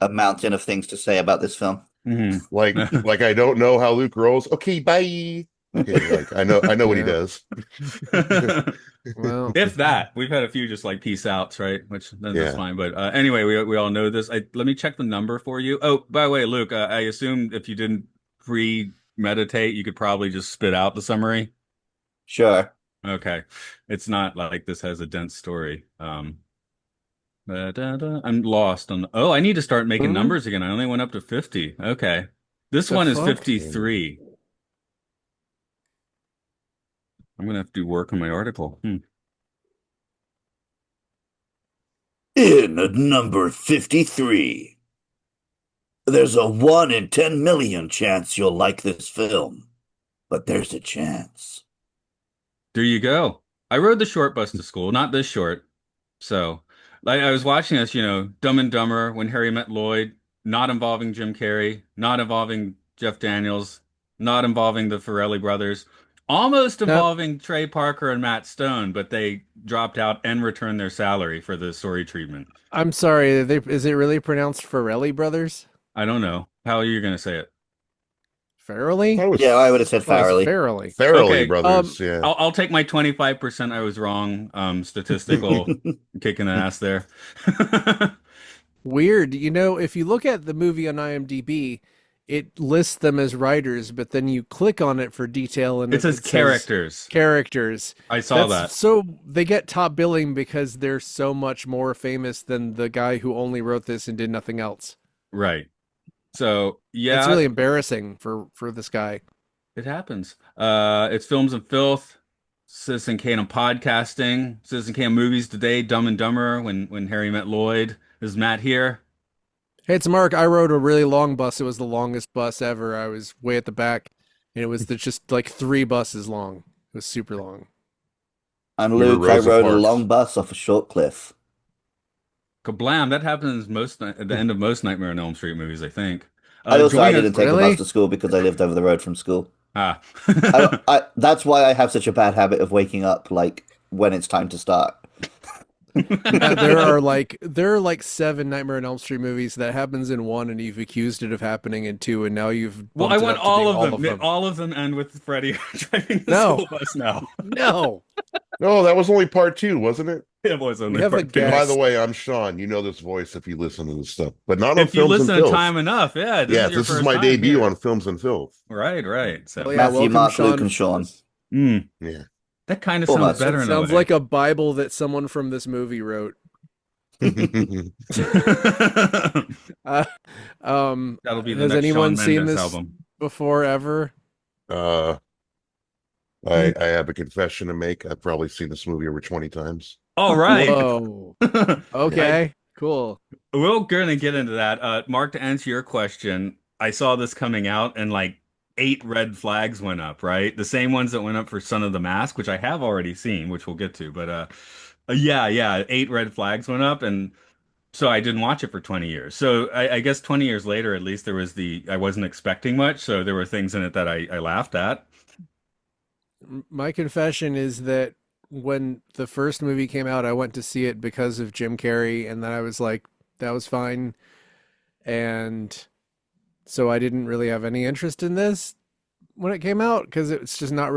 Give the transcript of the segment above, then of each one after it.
a mountain of things to say about this film. Hmm. Like I don't know how Luke rolls. Okay, bye. Okay, like I know what he Yeah. does. Well, If that, we've had a few just like peace outs, right? Which that's Yeah. fine. But anyway, we all know this. Let me check the number for you. Oh, by the way, Luke, I assume if you didn't pre-meditate, you could probably just spit out the summary. Sure. Okay, it's not like this has a dense story. I'm lost on. Oh, I need to start making hmm? numbers again. I only went up to 50. Okay, this The one is fuck? 53. I'm gonna have to do work on my article. In at number 53, there's a 1 in 10 million chance you'll like this film, but there's a chance. There you go. I rode the short bus to school, not this short. So, like, I was watching this, Dumb and Dumber, When Harry Met Lloyd, not involving Jim Carrey, not involving Jeff Daniels, not involving the Farrelly brothers, almost Now, involving Trey Parker and Matt Stone, but they dropped out and returned their salary for the story treatment. I'm sorry. Is it really pronounced Farrelly Brothers? I don't know. How are you going to say it? Farrelly? I Yeah, I would have was said Oh, it's Farrelly. Farrelly. Farrelly Okay, Um, brothers. Yeah. I'll take my 25% I was wrong, statistical kick in the ass there. Weird. If you look at the movie on IMDb, it lists them as writers, but then you click on it for detail and It says it says characters. characters. I saw that. So they get top billing because they're so much more famous than the guy who only wrote this and did nothing else. Right. So It's yeah, really embarrassing for this guy. it happens. It's Films and Filth, Citizen Kane on podcasting, Citizen Kane movies today, Dumb and Dumber, when Harry met Lloyd. This is Matt here. Hey, it's Mark. I rode a really long bus. It was the longest bus ever. I was way at the back, and it was just like three buses long. It was super long. I'm We were Luke. I Rosa rode a Parks. long bus off a short cliff. Kablam! That happens at the end of most Nightmare on Elm Street movies, I think. I Join us. didn't take a bus Really? to school because I lived over the road from school. Ah. That's why I have such a bad habit of waking up like when it's time to start. Yeah, there are like seven Nightmare on Elm Street movies that happens in one, and you've accused it of happening in two, and now you've Well, I bumped it want up to being all of all them. of them. All of them end with Freddy driving the No, school bus now. no, No, that was only part two, wasn't it? It was we only have a part two. And by the guest. way, I'm Sean. You know this voice if you listen to this stuff, but not on If you Films and listen to Filth. time enough, yeah, this Yeah, is your this is first my time debut here. on Films and Filth. Right, right. Oh So, yeah, Matthew, welcome, Mark, Luke, Sean. and Sean. mm, Yeah. that kind of sounds Almost. better That in a sounds way. like a Bible that someone from this movie wrote. Uh, That'll be the has next anyone Shawn seen Mendes this album. before ever? uh, I have a confession to make. I've probably seen this movie over 20 times. All right. Whoa. Yeah. Okay. Cool. We're gonna get into that. Mark, to answer your question, I saw this coming out and like eight red flags went up, right? The same ones that went up for Son of the Mask, which I have already seen, which we'll get to. But yeah, eight red flags went up, and so I didn't watch it for 20 years. So I guess 20 years later, at least there was I wasn't expecting much, so there were things in it that I laughed at. My confession is that when the first movie came out, I went to see it because of Jim Carrey, and then I was like, that was fine. And so I didn't really have any interest in this when it came out because it's just not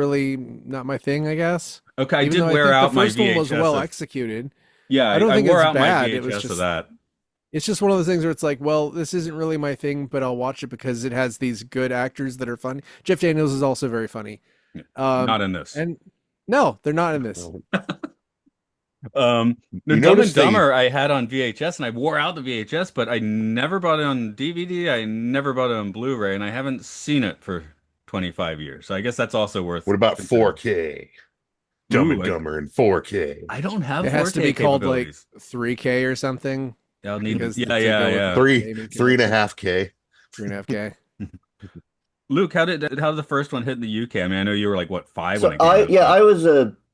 my thing, I guess. Okay, I Even did though I wear think the out my first one was VHS well of executed. yeah, I don't I think wore it's out my bad. It was VHS of just that. it's just one of those things where it's like, well, this isn't really my thing, but I'll watch it because it has these good actors that are funny. Jeff Daniels is also very funny. Not in this. And no, they're not in this. The You Dumb and notice they Dumber I had on VHS and I wore out the VHS, but I never bought it on DVD. I never bought it on Blu-ray, and I haven't seen it for 25 years. So I guess that's also worth What about considering. 4K? Dumb and Ooh, Dumber in 4K. I don't have It has to 4K be called like capabilities. 3K or something I'll need because yeah, to yeah, go with yeah. the Three, gaming three and a connection. half K. 3.5K. Luke, how did the first one hit in the UK? I mean, I know you were like what, 5 when So it came out, but I was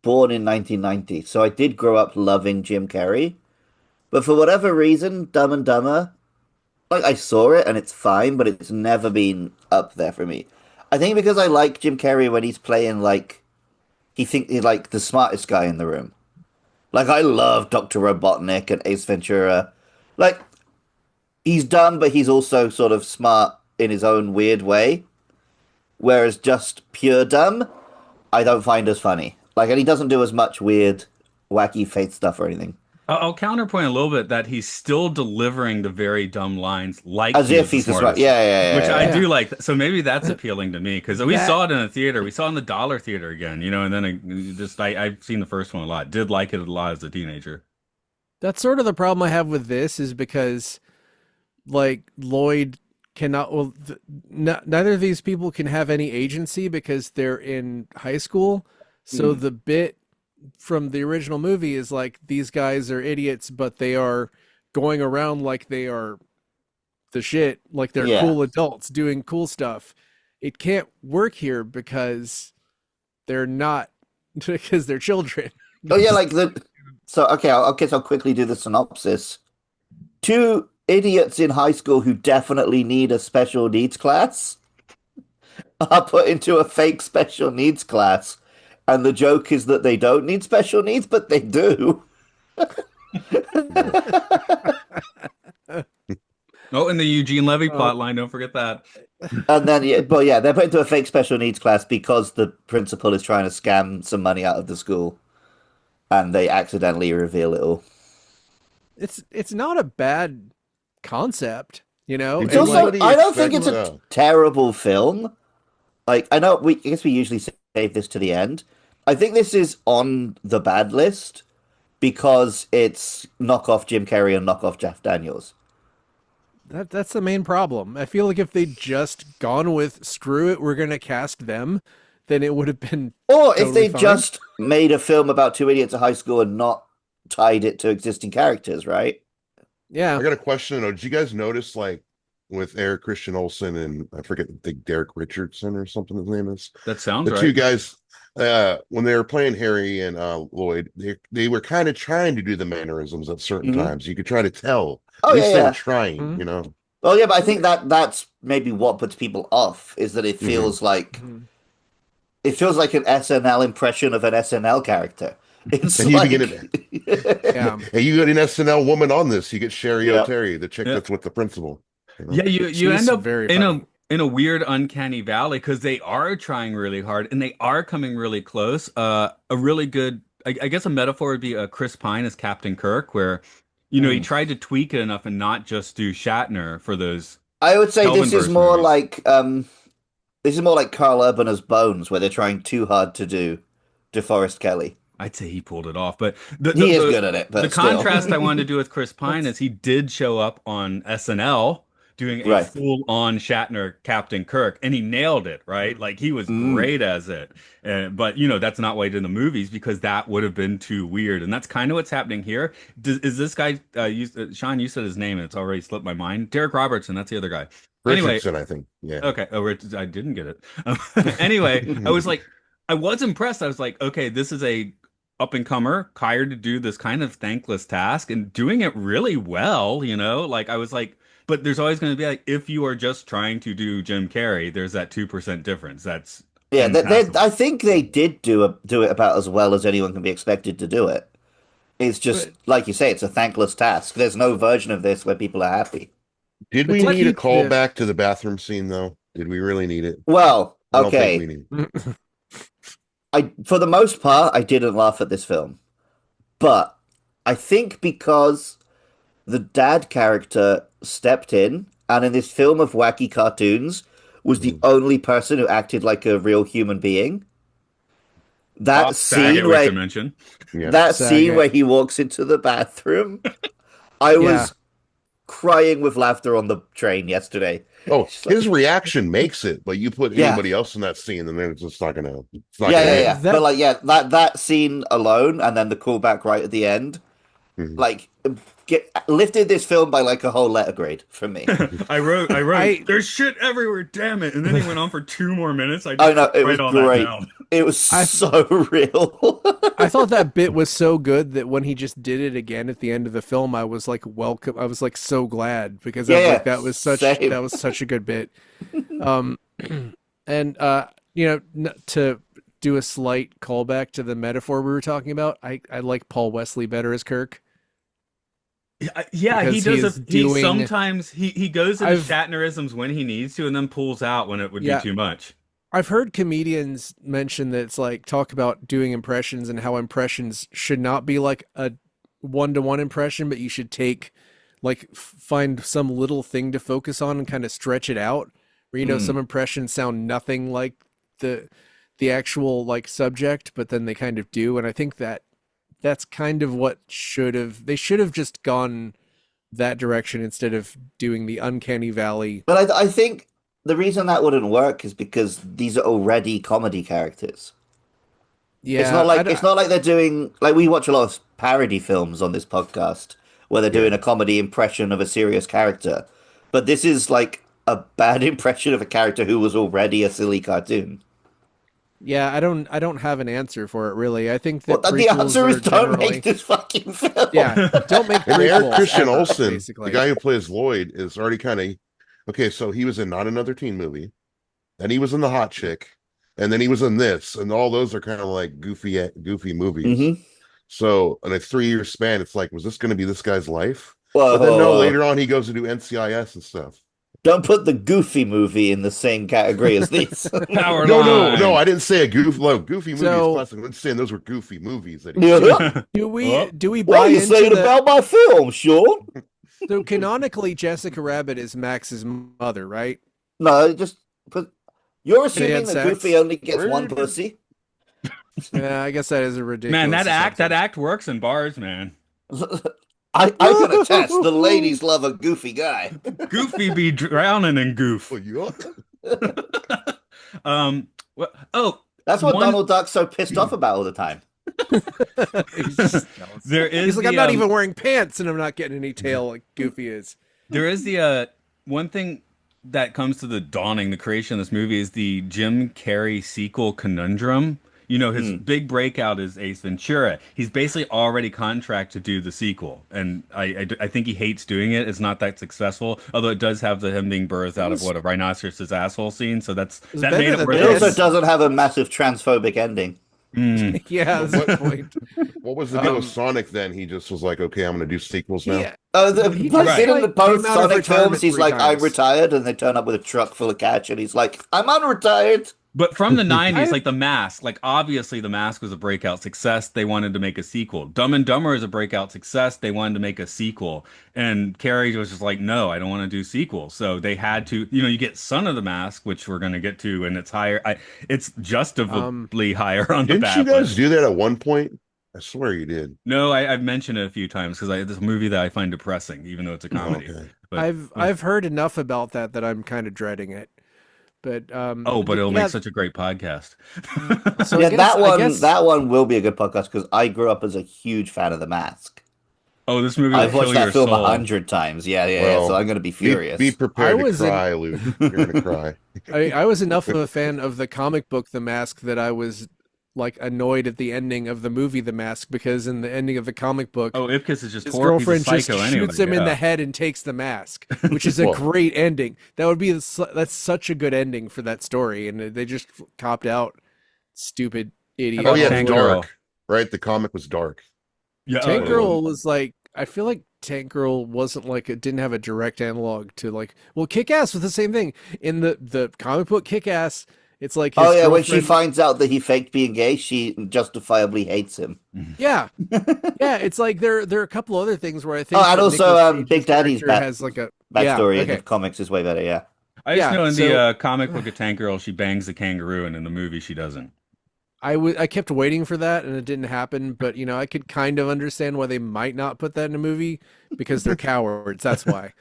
born in 1990, so I did grow up loving Jim Carrey. But for whatever reason, Dumb and Dumber, like I saw it and it's fine, but it's never been up there for me. I think because I like Jim Carrey when he's playing like he's like the smartest guy in the room. Like I love Dr. Robotnik and Ace Ventura. Like he's dumb, but he's also sort of smart in his own weird way. Whereas just pure dumb, I don't find as funny. Like, and he doesn't do as much weird, wacky faith stuff or anything. I'll counterpoint a little bit that he's still delivering the very dumb lines like As he if is the he's the smart. smartest, Yeah, yeah, which yeah, I yeah. do Yeah. like. So maybe that's appealing to me because we That saw it in a theater. We saw it in the Dollar Theater again, and then I've seen the first one a lot. Did like it a lot as a teenager. that's sort of the problem I have with this is because like Lloyd cannot neither of these people can have any agency because they're in high school. So Mm. the bit from the original movie is like these guys are idiots, but they are going around like they are the shit, like they're Yeah. cool adults doing cool stuff. It can't work here because they're not because they're children. Oh yeah, like the. So okay, I guess I'll quickly do the synopsis. Two idiots in high school who definitely need a special needs class are put into a fake special needs class, and the joke is that they don't need special needs, but they do. Yeah. Oh, and the Eugene Levy Oh. plot line. Don't forget that. And then, yeah, but yeah, they're put into a fake special needs class because the principal is trying to scam some money out of the school, and they accidentally reveal it all. It's not a bad concept, you know? Did It's And also, like anybody I don't think it's expect? a terrible film. Like, I know I guess we usually save this to the end. I think this is on the bad list because it's knockoff Jim Carrey and knockoff Jeff Daniels. that's the main problem. I feel like if they'd just gone with screw it, we're gonna cast them, then it would have been Or if totally they fine. just made a film about two idiots at high school and not tied it to existing characters, right? Yeah. I got a question though. Did you guys notice, like, with Eric Christian Olsen and I forget, I think Derek Richardson or something his name is, That sounds the two right. guys, when they were playing Harry and Lloyd, they were kind of trying to do the mannerisms at certain Mhm. times. You could try to tell. Oh At yeah, least they were yeah. trying, Mhm. you know. Well, yeah, but I think that's maybe what puts people off is that Mhm. Mhm. it feels like an SNL impression of an SNL character. It's And you like, begin it. Yeah. Hey, you got an SNL woman on this. You get Sherry Yeah. O'Terry, the chick Yeah. that's with the principal. You know? Yeah, you She's end up very in funny. a weird uncanny valley because they are trying really hard and they are coming really close. A really good, I guess, a metaphor would be Chris Pine as Captain Kirk, where he Mm. tried to tweak it enough and not just do Shatner for those I would say Kelvinverse movies. this is more like Carl Urban as Bones, where they're trying too hard to do DeForest Kelly. I'd say he pulled it off, but the the He is the, good at it, the but still. contrast I wanted to do with Chris Pine That's is he did show up on SNL doing a Right. full-on Shatner Captain Kirk, and he nailed it, right? Like he was Mm. great as it. But that's not why he did in the movies because that would have been too weird, and that's kind of what's happening here. Is this guy? Sean, you said his name, and it's already slipped my mind. Derek Robertson, that's the other guy. Anyway, Richardson, I think. Yeah. okay. Oh, I didn't get it. Anyway, I was impressed. I was like, okay, this is a up and comer hired to do this kind of thankless task and doing it really well. Like I was like, but there's always going to be like, if you are just trying to do Jim Carrey, there's that 2% difference. That's Yeah, impassable. I think they did do it about as well as anyone can be expected to do it. It's just but like you say, it's a thankless task. There's no version of this where people are happy. Did but we to need a keep the callback to the bathroom scene, though? Did we really need it? Well, I don't think we okay. need. I for the most part, I didn't laugh at this film, but I think because the dad character stepped in, and in this film of wacky cartoons, was the Mhm. only person who acted like a real human being. That Bob Saget, scene we should where mention. Yeah. that scene Saget. where he walks into the bathroom, I Yeah. was crying with laughter on the train yesterday. Oh, Just like, his reaction makes it, but you put yeah, anybody else in that scene, and then it's just not gonna. It's not yeah, gonna yeah, hit. yeah. That But like, yeah, that scene alone, and then the callback right at the end, Mhm. like, lifted this film by like a whole letter grade for me. I wrote, I there's shit everywhere, damn it. And then he went on for 2 more minutes. I Oh just no, it was write all that great. down. It was I so real. I thought that bit was so good that when he just did it again at the end of the film, I was like, welcome. I was like so glad because I Yeah, was like, yeah, that same. was such a good bit. Um, and to do a slight callback to the metaphor we were talking about, I like Paul Wesley better as Kirk. Yeah, he because he does. is He doing. sometimes he goes into I've Shatnerisms when he needs to, and then pulls out when it would be yeah, too much. I've heard comedians mention that it's like talk about doing impressions and how impressions should not be like a one-to-one impression, but you should take like find some little thing to focus on and kind of stretch it out. Where Mm. some impressions sound nothing like the the actual like subject, but then they kind of do. And I think that that's kind of what they should have just gone that direction instead of doing the uncanny valley. But I think the reason that wouldn't work is because these are already comedy characters. Yeah, It's not like they're doing like we watch a lot of parody films on this podcast where they're doing Yeah. a comedy impression of a serious character. But this is like a bad impression of a character who was already a silly cartoon. yeah, I don't have an answer for it really. I think Well, that the prequels answer are is don't make generally this fucking film. yeah, don't make And Eric prequels Christian ever, Olsen, the basically. guy who plays Lloyd, is already kind of okay. So he was in Not Another Teen Movie, then he was in The Hot Chick, and then he was in this, and all those are kind of like goofy movies. Hmm. So in a 3 year span, it's like, was this going to be this guy's life? Whoa, But then whoa, no, whoa. later on he goes to do NCIS and stuff. Don't put the Goofy movie in the same category as these. Power No, line. I didn't say a goofy movie is So classic. I'm just saying those were goofy movies that he did. Yeah. Oh, do we What buy are you into saying the about my film, Sean? so canonically Jessica Rabbit is Max's mother, right? No, just put. You're They had assuming that sex. Goofy only gets one Where- pussy. Yeah, I guess that is a ridiculous man, that assumption. act works in bars, man. I can attest the ladies love a goofy guy. Goofy be drowning in goof. Oh, you are? Oh, That's what one Donald Duck's so pissed off about all the time. He's just jealous. there is He's like, the, I'm not even wearing pants and I'm not getting any tail like Goofy is. there is the one thing that comes to the dawning, the creation of this movie is the Jim Carrey sequel conundrum. You know, his Hmm. big breakout is Ace Ventura. He's basically already contracted to do the sequel, and I think he hates doing it. It's not that successful, although it does have him being birthed out of was- what a rhinoceros's asshole scene. So that was made better it than worth It this. also it. doesn't have a massive transphobic ending. Mm. Yeah, that's the point. What was the deal with Um, Sonic then? He just was like, okay, I'm going to do sequels now. Yeah, He just, Right. in the like, both came out of Sonic retirement films, he's 3 like, I'm times. retired, and they turn up with a truck full of cash, and he's like, I'm unretired. But from the 90s, I- like The Mask, like obviously The Mask was a breakout success. They wanted to make a sequel. Dumb and Dumber is a breakout success. They wanted to make a sequel. And Carrey was just like, no, I don't want to do sequels. So they had to, you get Son of the Mask, which we're going to get to, and it's higher. It's justifiably higher on the Didn't you bad guys list. do that at one point? I swear you did. No, I've mentioned it a few times because this movie that I find depressing, even though it's a comedy. Okay. But, I've heard enough about that I'm kind of dreading it. But but it'll yeah, make such a great podcast. so Yeah, I guess, I that guess one will be a good podcast because I grew up as a huge fan of The Mask. Oh, this movie will I've kill watched that your film soul. 100 times. Yeah. Well, So I'm going to be Be, furious. be prepared I to was in- cry, Luke. You're going to cry. I was enough of a fan of the comic book The Mask that I was like annoyed at the ending of the movie The Mask because in the ending of the comic book Oh, Ipkiss is just his horrible. girlfriend He's a just psycho shoots anyway, him in yeah. the head and takes the mask, which is a Well- great ending. That would be that's such a good ending for that story, and they just copped out. Stupid idiot. Oh, yeah, Tank it's Girl. dark. Right? The comic was dark. Yeah, Tank oh, Girl was like, I feel like Tank Girl wasn't like it didn't have a direct analog to like, well, Kick Ass was the same thing in the comic book Kick Ass. It's like his Oh yeah, when she girlfriend- finds out that he faked being gay, she justifiably hates him. yeah, yeah. It's like there are a couple other things where I think. Oh, and that also, Nicolas Cage's Big Daddy's character has like a Backstory yeah, in the comics is way better. Yeah. I just Yeah, know in so- the comic book of Tank Girl, she bangs the kangaroo, and in the movie, she doesn't. I kept waiting for that and it didn't happen, but I could kind of understand why they might not put that in a movie because they're cowards. That's why.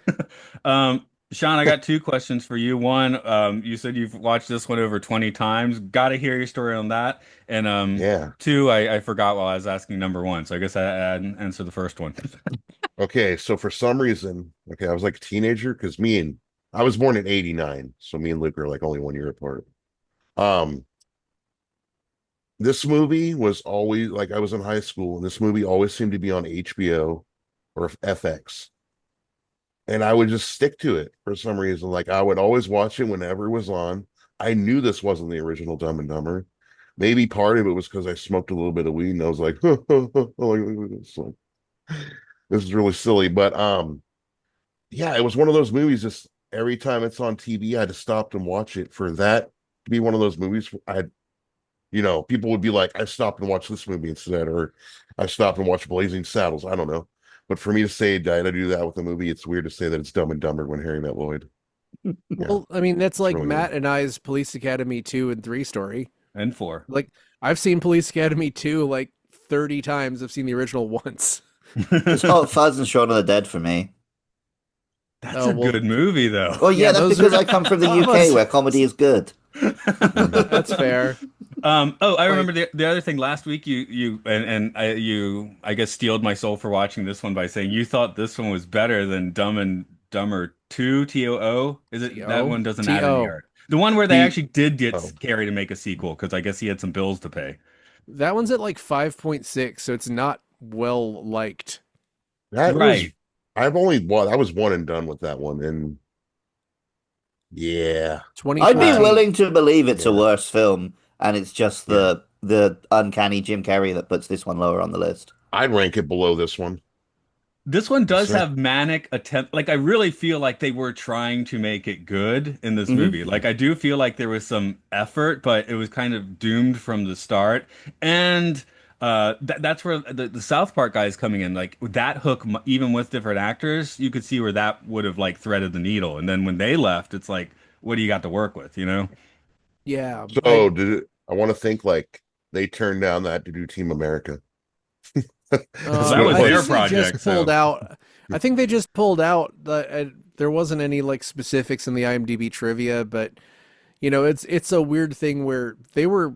Sean, I got two questions for you. One, you said you've watched this one over 20 times. Got to hear your story on that. And Yeah. two, I forgot while I was asking number one, so I guess I didn't answer the first one. Okay. So for some reason, I was like a teenager because I was born in 89. So me and Luke are like only 1 year apart. This movie was always like I was in high school, and this movie always seemed to be on HBO or FX. And I would just stick to it for some reason. Like I would always watch it whenever it was on. I knew this wasn't the original Dumb and Dumber. Maybe part of it was because I smoked a little bit of weed and I was like, like this one. this is really silly, but yeah, it was one of those movies. Just every time it's on TV, I had to stop and watch it. For that to be one of those movies, I had, people would be like, I stopped and watched this movie instead, or I stopped and watched Blazing Saddles. I don't know. But for me to say I had to do that with a movie, it's weird to say that it's Dumb and Dumber when Harry met Lloyd. Yeah, Well, I mean, that's it's like really Matt weird. and I's Police Academy 2 and 3 story. And 4. Like, I've seen Police Academy 2 like 30 times. I've seen the original once. It's Hot Fuzz and Shaun of the Dead for me. That's Oh, a well, good movie, though. Well, yeah, Yeah, that's those because are- I come from the Hot UK Fuzz- where comedy is good. That's fair. I remember the other thing last week. I guess steeled my soul for watching this one by saying you thought this one was better than Dumb and Dumber 2 TOO. Is it that one doesn't add any T.O. art? The one where they T- actually did get oh. Carrey to make a sequel because I guess he had some bills to pay. That one's at like 5.6, so it's not well liked. That Right. I was one and done with that one, and yeah, I'd be 2014. willing to believe it's a Yeah. worse film, and it's just the uncanny Jim Carrey that puts this one lower on the list. I'd rank it below this one. This one does Sure. have manic attempt. Like I really feel like they were trying to make it good in this Mhm. movie. Like I do feel like there was some effort, but it was kind of doomed from the start. And that's where the South Park guy is coming in. Like that hook, even with different actors, you could see where that would have like threaded the needle. And then when they left, it's like, what do you got to work with? You know? Yeah. So I want to think like they turned down that to do Team America. That was I their think they project, just pulled so. out. I think they just pulled out. There wasn't any like specifics in the IMDb trivia, but it's a weird thing where they were.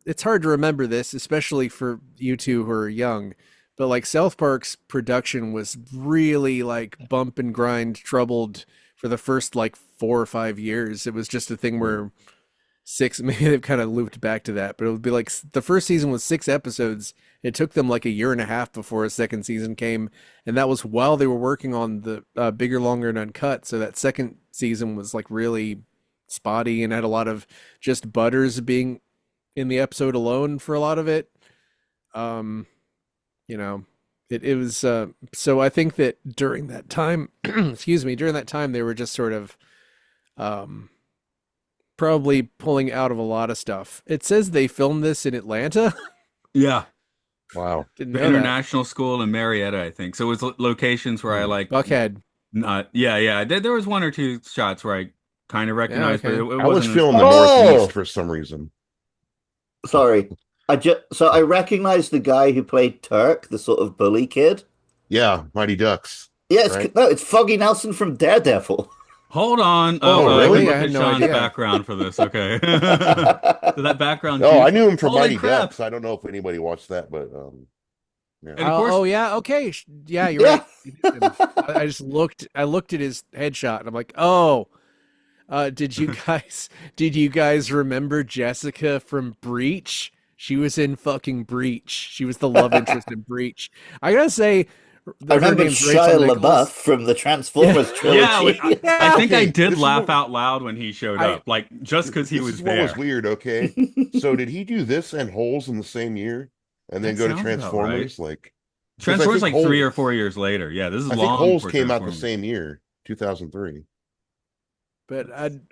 It's hard to remember this, especially for you two who are young. But like South Park's production was really like bump and grind, troubled for the first like 4 or 5 years. It was just a thing where maybe they've kind of looped back to that, but it would be like the first season was 6 episodes. It took them like a year and a half before a second season came, and that was while they were working on the bigger, longer, and uncut. So that second season was like really spotty and had a lot of just Butters being in the episode alone for a lot of it. It was so I think that during that time, during that time they were just sort of probably pulling out of a lot of stuff. It says they filmed this in Atlanta. Yeah. Wow. Didn't The know that. International School in Marietta, I think. So it was locations where I like Buckhead. not. Yeah. There was one or two shots where I kind of recognized, okay. but it I was wasn't. feeling the Oh! Northeast for some reason. Sorry, I recognized the guy who played Turk, the sort of bully kid. Yeah, Mighty Ducks. Yeah, Right. it's Foggy Nelson from Daredevil. Hold on. Oh, really? Look I at had no Sean's idea. background for this. Okay. So that background. Oh, I knew him from Holy Mighty crap. Ducks. I don't know if anybody watched that, but yeah. And of course- Oh yeah, okay. Yeah, you're Yeah. right. I just looked at his headshot and I'm like, oh, did you guys remember Jessica from Breach? She was in fucking Breach. She was the love interest in Breach. I gotta say, I her remember name's Shia Rachel LaBeouf Nichols. from the Transformers Yeah, trilogy. I think I Okay, did this is laugh what- out loud when he showed up, like just because he This was is what there. was weird. Okay, so did he do this and Holes in the same year, and then That go to sounds about Transformers? Like Transformers think like 3 or Holes- 4 years later. Yeah, this is I think long Holes before came out the Transformers. same year, 2003. But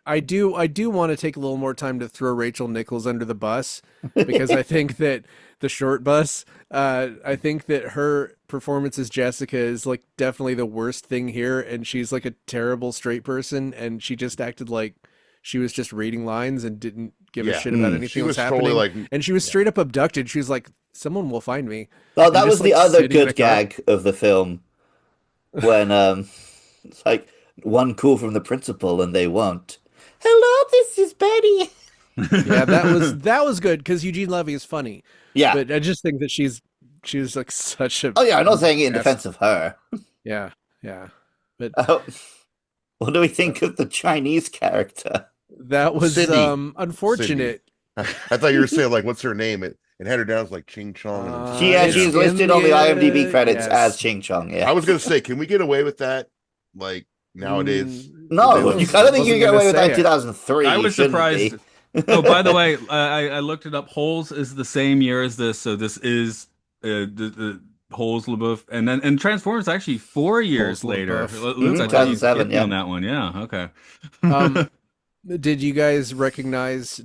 I do want to take a little more time to throw Rachel Nichols under the bus because I think that the short bus, I think that her performance as Jessica is like definitely the worst thing here, and she's like a terrible straight person, and she just acted like she was just reading lines and didn't give a Yeah. shit about Mm. anything She that was was totally happening. like, And she was straight up abducted. She was like, someone will find me. Oh, that And was just, the like, other sitting in a good car. gag of the film when it's like one call from the principal and they won't. Hello, this is Betty. Yeah, that was good because Eugene Levy is funny. Yeah. But I just think that she's like such a Oh yeah, I'm not saying it in Yes. defense of her. Yeah, yeah. But What do we think of the Chinese character? that was Sydney. unfortunate. I thought you were saying like, what's her name? It had her down as like Ching Chong. And it's She's in listed on the IMDb credits yes. as Ching Chong. Yeah. I was gonna say, can we get away with that? Like nowadays, No, They you kind of think wasn't you can get gonna away with that say in it. 2003. I You was shouldn't surprised. be. Oh, by the way, I looked it up. Holes is the same year as this, so this is Holes LaBeouf, and Transformers actually 4 years Holes later. LaBeouf. Luke, Mhm, I thought you 2007, hit me yeah. on that one. Yeah, okay. Um, did you guys recognize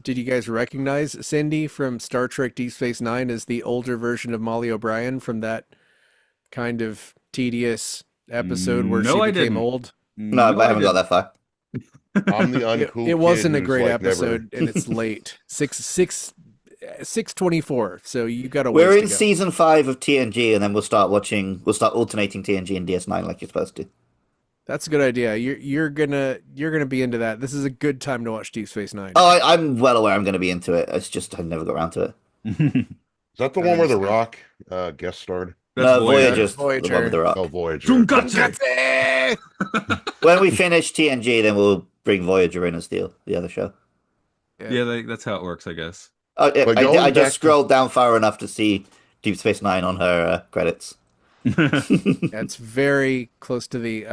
Cindy from Star Trek Deep Space Nine as the older version of Molly O'Brien from that kind of tedious episode where she No, I became didn't. old? No, No, I I haven't got didn't. that far. I'm the It uncool it kid wasn't a who's great like never. episode, and it's late. 6:24, so you got a We're ways to in go. season 5 of TNG, and then we'll start alternating TNG and DS9 like you're supposed to. That's a good idea. You're gonna be into that. This is a good time to watch Deep Space Nine. Oh, I'm well aware I'm going to be into it. It's just I never got around to it. Is that the I one where The understand. Rock guest starred? That's No, Voyager. Voyager's the one with the Oh, rock. Voyager. Tonkatsu! When we finish TNG, then we'll bring Voyager in as the other show. Yeah, that's how it works, I guess. Oh, But I going just back to scrolled down far enough to see Deep Space Nine on her credits. That's very close to the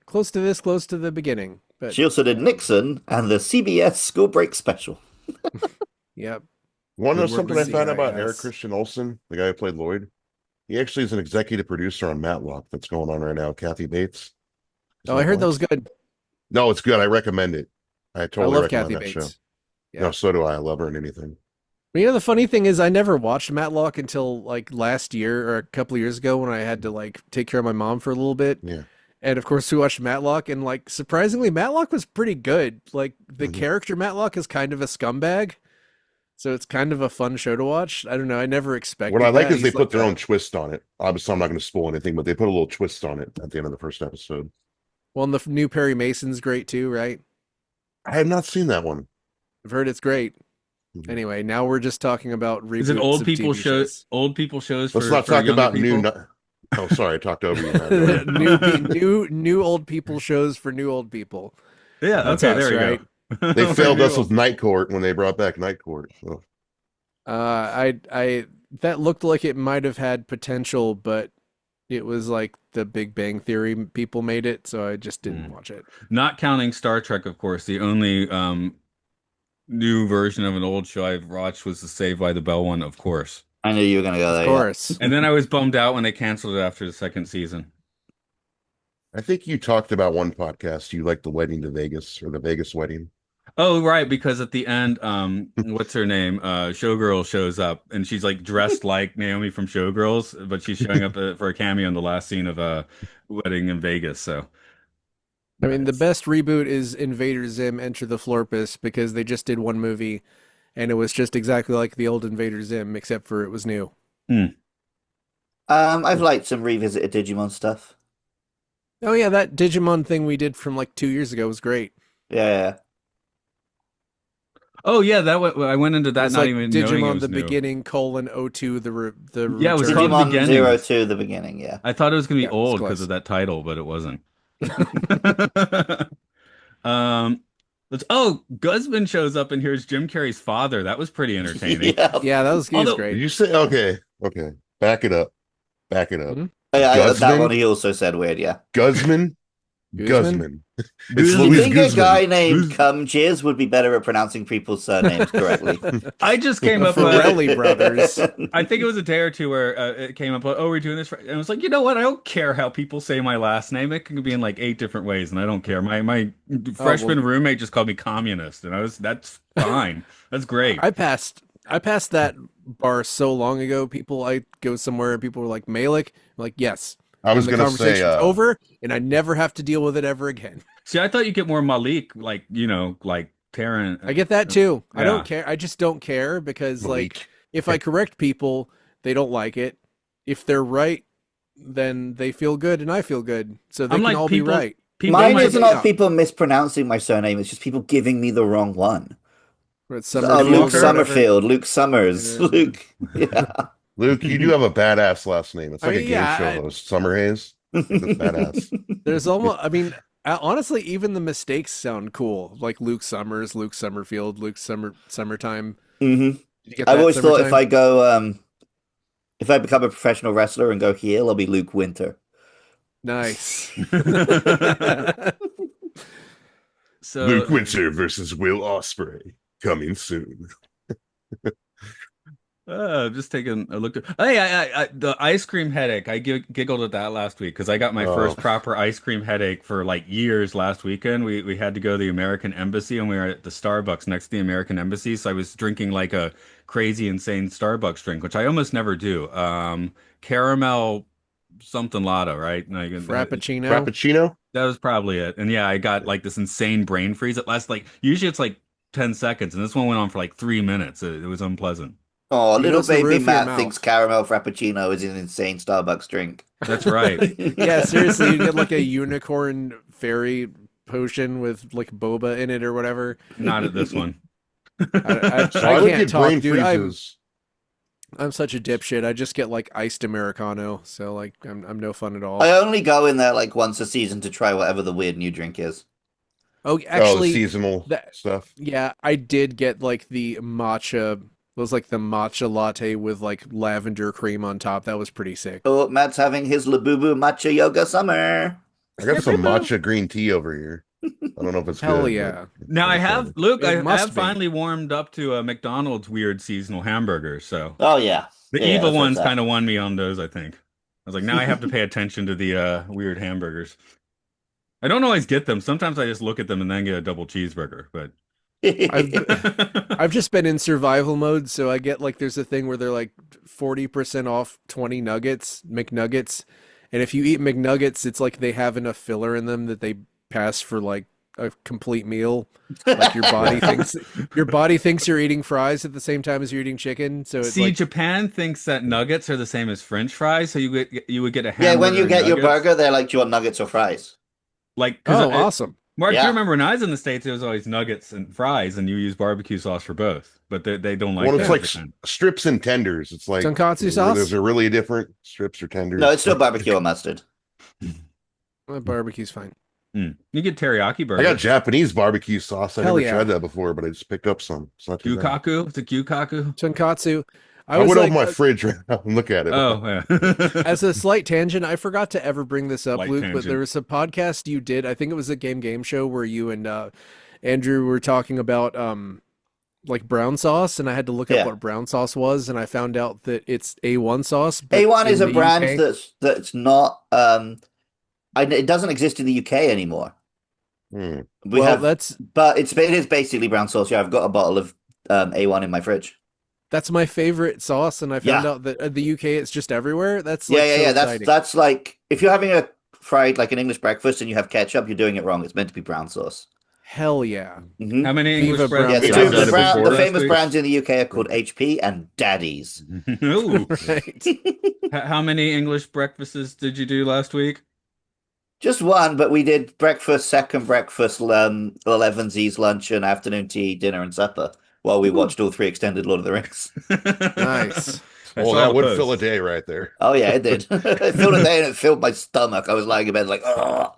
close to the beginning. But She also did Nixon and the CBS School Break Special. yep. want to know Good work something with I found out about CIS. Eric Christian Olsen, the guy who played Lloyd? He actually is an executive producer on Matlock that's going on right now. Kathy Bates. Is Oh, my I heard that wife. was good. No, it's good. I recommend it. I I totally love recommend Kathy that show. Bates. Yeah. No, so do I. I love her in anything. But the funny thing is, I never watched Matlock until like last year or a couple of years ago when I had to like take care of my mom for a little bit. Yeah. And of course, we watched Matlock, and like surprisingly, Matlock was pretty good. Like the Mhm. character Matlock is kind of a scumbag, so it's kind of a fun show to watch. I don't know. I never expected. What I like that. is they He's put like their a- own twist on it. Obviously, I'm not going to spoil anything, but they put a little twist on it at the end of the first episode. Well, and the new Perry Mason's great too, right? I have not seen that one. I've heard it's great. Mhm. Anyway, now we're just talking about reboots Is it old of people TV shows? Old people shows Let's for not for talk younger about people? Oh, sorry, I talked over you. Matt. Go ahead. new old people shows for new old people. Yeah, That's okay, us, there you right? go. They failed us with Very Night Court when they brought back Night Court. So. I that looked like it might have had potential, but it was like the Big Bang Theory people made it, so I just didn't watch it. Not counting Star Trek, of course. The only new version of an old show I've watched was the Saved by the Bell one, of course. I knew you were going to go there. Of course. And then I was bummed out when they canceled it after the second season. I think you talked about one podcast. You like the wedding to Vegas or the Vegas wedding. Oh, right, because at the end, what's her name? Showgirl shows up, and she's like dressed like Naomi from Showgirls, but she's showing up for a cameo in the last scene of Wedding in Vegas. So, I mean, the best reboot is Invader Zim Enter the Florpus because they just did one movie and it was just exactly like the old Invader Zim, except for it was new. I've liked some revisited Digimon stuff. Oh yeah, that Digimon thing we did from like 2 years ago was great. Yeah. oh yeah, I went into that It's not like even knowing it Digimon was the new. beginning :02 the Yeah, it was return. called Digimon Beginning. 02, the beginning, yeah. I thought it was gonna be Yeah, it's old close. because of that title, but it wasn't. Guzman shows up and here's Jim Carrey's father. That was pretty entertaining. Yeah. Yeah, he was Although- Did great. you say okay? Back it up. Mhm. That Guzman? one he also said weird, yeah. Guzman. Guzman? It's Guzman? You Louis think a Guzman. guy named Guz- Cum Jizz would be better at pronouncing people's surnames correctly? I just came The up Farrelly brothers. I think it was a day or two where it came up, oh, we're doing this. And I was like, you know what? I don't care how people say my last name. It can be in like 8 different ways, and I don't care. My freshman roommate just called me communist, and that's fine. That's great. I passed that bar so long ago. I go somewhere and people were like Malik. I'm like, yes. I was And the going to say, conversation's over, and I never have to deal with it ever again. See, I thought you get more Malik, like like Taryn. I get that too. I Yeah. don't care. I just don't care because like if I correct people, they don't like it. If they're right, then they feel good and I feel good. So they I'm can like all people- be right. People Mine might- is not people mispronouncing my surname, it's just people giving me the wrong one. Or it's Oh, Summerfield Luke or whatever. Summerfield, Luke Summers, Yeah. Luke. Yeah. Luke, you do have a badass last name. It's I like mean, a game yeah, show host. Summer Hayes. It's badass. There's almost, honestly, even the mistakes sound cool. Like Luke Summers, Luke Summerfield, Summertime. hmm Did you get I've that, always thought if Summertime? I go, if I become a professional wrestler and go heel, I'll be Luke Winter. Nice. So Luke Winter versus Will Ospreay coming soon. Just taking a look. Hey, the ice cream headache. I giggled at that last week because I got my Oh, first proper ice cream headache for like years last weekend. We had to go to the American Embassy and we were at the Starbucks next to the American Embassy. So I was drinking like a crazy, insane Starbucks drink, which I almost never do. Caramel something latte, right? Like, Frappuccino. Frappuccino? that was probably it. And yeah, I got like this insane brain freeze. It lasts like usually it's like 10 seconds, and this one went on for like 3 minutes. It was unpleasant. Oh, It little goes to the baby roof of your Matt thinks mouth. caramel frappuccino is an insane Starbucks drink. That's right. Yeah, seriously, you get like a unicorn fairy potion with like boba in it or whatever. Not at this one. So I I would can't get talk, brain dude. freezes. I'm such a dipshit. I just get like iced Americano, so like I'm no fun at I all. only go in there like once a season to try whatever the weird new drink is. Oh, Oh, the actually, seasonal that stuff. yeah, I did get like the matcha. It was like the matcha latte with like lavender cream on top. That was pretty sick. Oh, Matt's having his Labubu matcha yoga summer. I got some matcha green tea over here. I don't know if it's Hell good, yeah. but Now I it's have fun. Luke. It I must have be. finally warmed up to a McDonald's weird seasonal hamburgers. So Oh yeah, the yeah, evil that's where ones it's kind at. of won me on those. I think I was like, now I have to pay attention to the weird hamburgers. I don't always get them. Sometimes I just look at them and then get a double cheeseburger. But I've I've just been in survival mode, so I get like there's a thing where they're like 40% off 20 nuggets, McNuggets. And if you eat McNuggets, it's like they have enough filler in them that they pass for like a complete meal. Like your body thinks you're eating fries at the same time as you're eating chicken. So it's see, like, Japan thinks that nuggets are the same as French fries, so you would get a Yeah, when hamburger you and get your nuggets. burger, they're like, "Do you want nuggets or fries?" Like, oh, because awesome. Mark, you Yeah. remember when I was in the States, there was always nuggets and fries, and you use barbecue sauce for both. But they don't like Well, that it's in like Japan. strips and tenders. It's like Tonkatsu sauce? there's a really different strips or No, tenders. it's still barbecue or mustard. Barbecue's fine. You get teriyaki I got burgers. Japanese barbecue sauce. I Hell never yeah. tried that before, but I just picked up some. It's not too bad. Gyukaku. It's a gyukaku. Tonkatsu. I I was went over like, my fridge right now and look at it. Oh, yeah. as a slight tangent, I forgot to ever bring this up, Light Luke, but there tangent. was a podcast you did. I think it was a game show where you and Andrew were talking about like brown sauce, and I had to look up Yeah. what brown sauce was, and I found out that it's A1 sauce. But A1 is in a the brand UK, that's not. It doesn't exist in the UK anymore. Hmm. We well, have, that's but it is basically brown sauce. Yeah, I've got a bottle of A1 in my fridge. my favorite sauce, and I found Yeah. out that the UK it's just everywhere. That's Yeah, like yeah, so yeah. That's exciting. that's like if you're having a fried like an English breakfast and you have ketchup, you're doing it wrong. It's meant to be brown sauce. Hell yeah. Hmm. How many Viva English brown Yeah, breakfasts the sauce. have two you the done brand before the last famous week? brands in the UK are called HP and Daddy's. Ooh. Right. How many English breakfasts did you do last week? Just one, but we did breakfast, second breakfast, 11Z's lunch and afternoon tea, dinner and supper while we watched all three extended Lord of the Rings. Nice. I Well, saw that the would post. fill a day right there. Oh yeah, it did. It filled a day and it filled my stomach. I was lying in bed like, oh.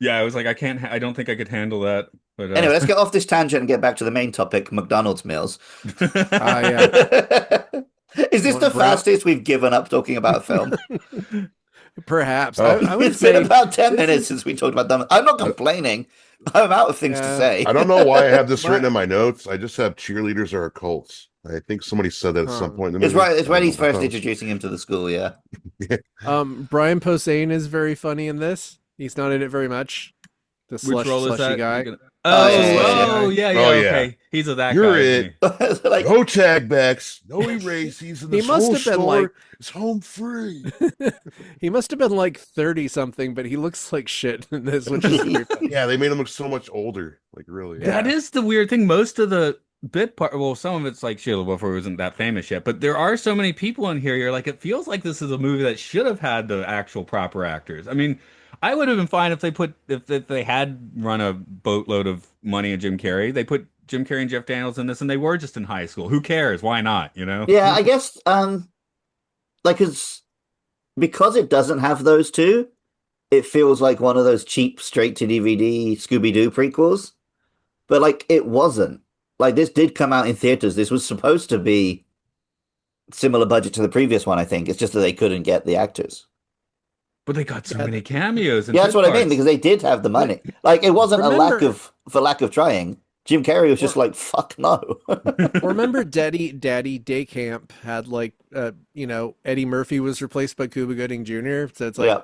Yeah, I was like, I don't think I could handle that. But Anyway, let's get off this tangent and get back to the main topic, McDonald's meals. Yeah. Is this What, the brown- fastest we've given up talking about a film? Perhaps. Oh. I would It's been say about 10 this minutes is- since we talked about them. I'm not complaining. I'm out of things to Yeah. say. I don't know why I have this My- written in my notes. I just have cheerleaders are cults. I think somebody said that at some Huh. point in the It's movie. right. It's I when don't he's know. first introducing him to the school. Yeah. Brian Posehn is very funny in this. He's not in it very much. The which role is slushy that? guy. Oh, yeah, yeah, Oh, yeah. okay. He's a that You're guy. it. isn't Like, No tag backs, no erases, and He this must whole have been store like- is home free. He must have been like 30 something, but he looks like shit in this, which is weird. Yeah, they made him look so much older. Like really. he? That is the weird thing. Most of the bit part, well, some of it's like Sheila before wasn't that famous yet, but there are so many people in here. You're like, it feels like this is a movie that should have had the actual proper actors. I mean, I would have been fine if they had run a boatload of money at Jim Carrey. They put Jim Carrey and Jeff Daniels in this, and they were just in high school. Who cares? Why not? You know? yeah, I guess, like, because it doesn't have those two, it feels like one of those cheap straight to DVD Scooby-Doo prequels. But like, it wasn't. Like, this did come out in theaters. This was supposed to be similar budget to the previous one, I think. It's just that they couldn't get the actors. But they got so Yeah. many cameos. And Yeah, that's bit what I mean, parts. because they did have the money. Like, it wasn't a lack Remember- of for lack of trying. Jim Carrey was just like, fuck no. Or remember Daddy Day Camp had like Eddie Murphy was replaced by Cuba Gooding Jr. So it's like,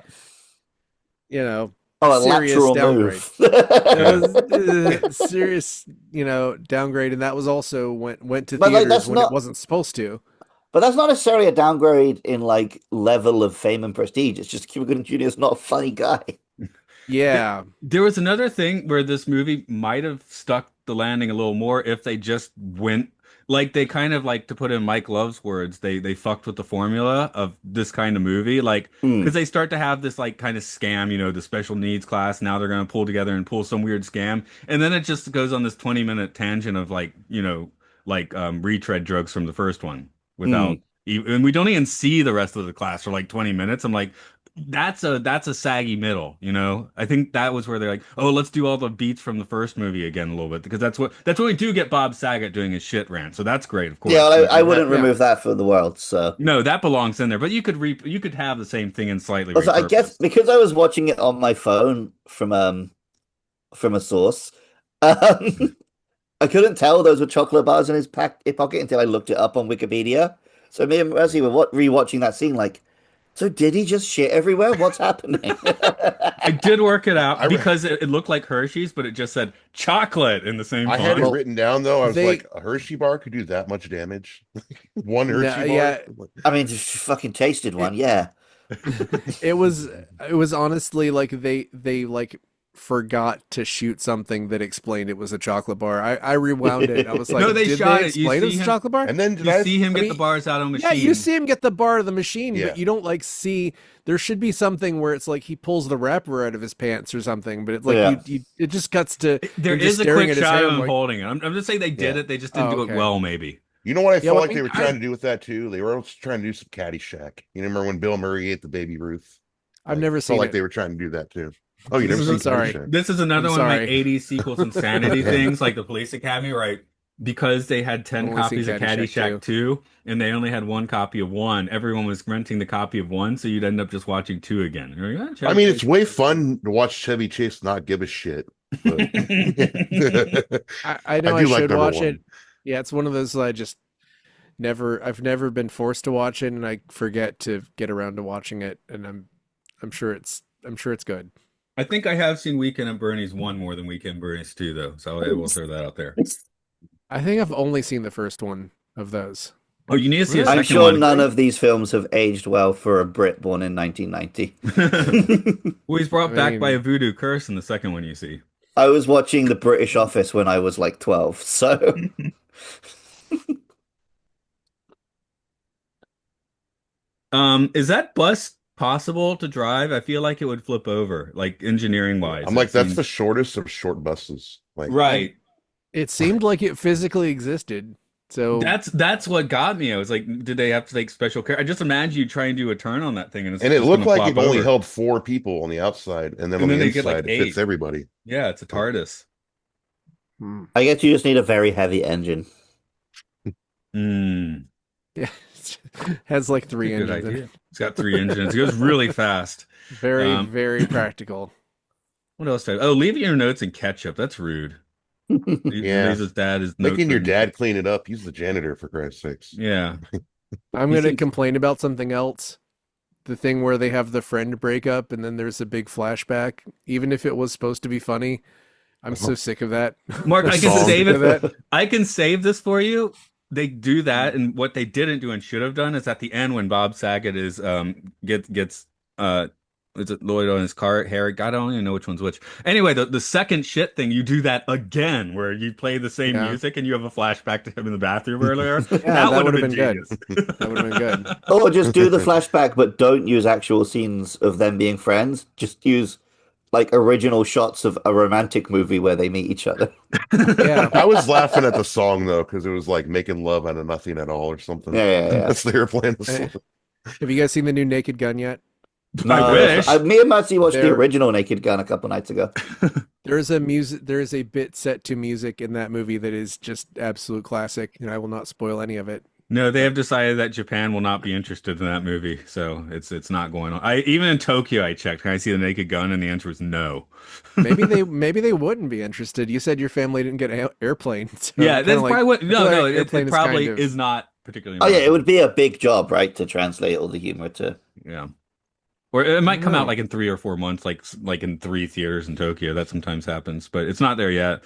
Yeah. Oh, a serious lateral downgrade. move. It was serious, downgrade, and that was also went to But, like, theaters that's when not- it wasn't supposed to. But that's not necessarily a downgrade in like level of fame and prestige. It's just Cuba Gooding Jr. is not a funny guy. Yeah. There was another thing where this movie might have stuck the landing a little more if they just went like they kind of like, to put in Mike Love's words, they fucked with the formula of this kind of movie, like because they start to have this like kind of scam, the special needs class. Now they're going to pull together and pull some weird scam, and then it just goes on this 20-minute tangent of like retread drugs from the first one without. And we don't even see the rest of the class for like 20 minutes. I'm like, that's a saggy middle, I think that was where they're like, oh, let's do all the beats from the first movie again a little bit, because that's what we do get Bob Saget doing his shit rant. So that's great, of course. Yeah, I wouldn't remove that for the world. So no, that belongs in there. But you could have the same thing in slightly. also, I guess repurposed. because I was watching it on my phone from a source, I couldn't tell those were chocolate bars in his pocket until I looked it up on Wikipedia. So me and Mercy were rewatching that scene like, so did he just shit everywhere? What's happening? I did work it out I re- because it looked like Hershey's, but it just said chocolate in the same I font. had it Well, written down though. I was they- like, a Hershey bar could do that much damage. One Hershey bar. yeah. I mean, just fucking tasted one, yeah. It was honestly like they like forgot to shoot something that explained it was a chocolate bar. I rewound it. I was like, No, they did shot they it. You explain it see was a him- chocolate bar? And then did You I see him get mean, the bars out of a machine. Yeah, you see him get the bar of the machine, Yeah. but you don't like see. There should be something where it's like he pulls the wrapper out of his pants or something, but it's like Yeah. it just cuts to. There you're just is a staring quick at his shot hand of him like- holding it. I'm just saying they did Yeah. it. They just didn't Oh, do okay. it well, maybe. You know what I Yeah, felt well, like I they mean, were trying to do with that too? They were also trying to do some Caddyshack. You remember when Bill Murray ate the baby Ruth? I've never seen Felt like it. they were trying to do that too. Oh, you This never is- seen sorry. Caddyshack? This is another I'm one of my sorry. 80s sequels insanity things, like the Police Academy, right? Because they had 10 I've only copies seen of Caddyshack Caddyshack 2, and they only had one copy of one. Everyone was renting the copy of one, so you'd end up just watching two again. You're like, "Ah, I Chevy mean, Chase." it's way fun to watch Chevy Chase not give a shit. But I know I I do like should number watch one. it. Yeah, it's one of those I just I've never been forced to watch it, and I forget to get around to watching it, and I'm sure it's good. I think I have seen Weekend at Bernie's 1 more than Weekend at Bernie's 2, though, so I will throw that out there. I think I've only seen the first one of those. Oh, you need to see a I'm second sure one. none of these films have aged well for a Brit born in 1990. Well, he's brought I back mean- by a voodoo curse in the second one you see. I was watching The British Office when I was like 12, so Is that bus possible to drive? I feel like it would flip over, like engineering wise. I'm like, that's the shortest of short buses. Like, right. It seemed like it physically existed. So That's what got me. I was like, did they have to take special care? I just imagine you try and do a turn on that thing, and it's and it just looked gonna like it flop only over. held 4 people on the outside, and then And on then the they get, like, inside, it fits 8. everybody. Yeah, it's a TARDIS. I guess you just need a very heavy engine. Mm, yeah, has like 3 good engines. in idea. it. It's got 3 engines. It goes really fast. Very Um, very practical. What else? Oh, leaving your notes in ketchup. That's rude. Yeah. His dad is notes Making your in- dad clean it up. He's the janitor, for Christ's sakes. Yeah. I'm He going to seems- complain about something else. The thing where they have the friend breakup and then there's a big flashback. Even if it was supposed to be funny, I'm so sick of that. Mark, I I'm can so save sick of it. that. I can save this for you. They do that, and what they didn't do and should have done is at the end when Bob Saget is gets is it Lloyd on his car, Harry? God, I don't even know which one's which. Anyway, the second shit thing, you do that again, where you play the same Yeah. music and you have a flashback to him in the bathroom earlier. that would would've have been good. genius. That would have been good. Or just do the flashback, but don't use actual scenes of them being friends. Just use like original shots of a romantic movie where they meet each other. Yeah. I was laughing at the song though, because it was like making love out of nothing at all or something. Yeah. That's they were playing the Eh. song. Have you guys seen the new Naked Gun yet? I wish. Me and Matthew watched the There- original Naked Gun a couple nights ago. There is a bit set to music in that movie that is just absolute classic, and I will not spoil any of it. No, they have decided that Japan will not be interested in that movie, so it's not going on. I even in Tokyo, I checked. Can I see the Naked Gun? And the answer was no. Maybe they wouldn't be interested. You said your family didn't get airplanes, so Yeah, kind of that's like probably what. I feel No, no, like it airplane is kind probably of is not particularly Oh yeah, it American. would be a big job, right, to translate all the humor to. Yeah, or it I might don't come out know. like in 3 or 4 months, like in 3 theaters in Tokyo. That sometimes happens, but it's not there yet.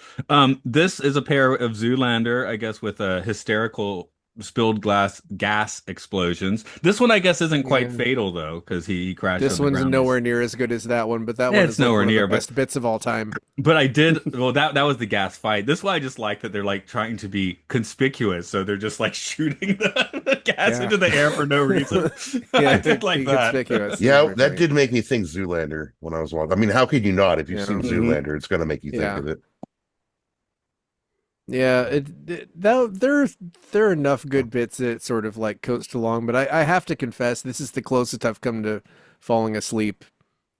This is a pair of Zoolander, I guess, with a hysterical spilled glass gas explosions. This one, I guess, isn't quite Yeah. fatal though, because he crashed on This the one's ground. nowhere near as good as that one, but that Yeah, one it's is like nowhere one of the near, but best bits of all time. I did. Well, that was the gas fight. This one I just like that they're like trying to be conspicuous, so they're just like shooting the gas Yeah. into the air for no reason. I Yeah, did to like be that. conspicuous. That's Yeah, very that funny. did make me think Zoolander when I was watching. I mean, how could you not? If you've Yeah. seen Mhm. Zoolander, it's going to make you think Yeah. of it. Yeah, there are enough good bits that it sort of like coast along, but I have to confess this is the closest I've come to falling asleep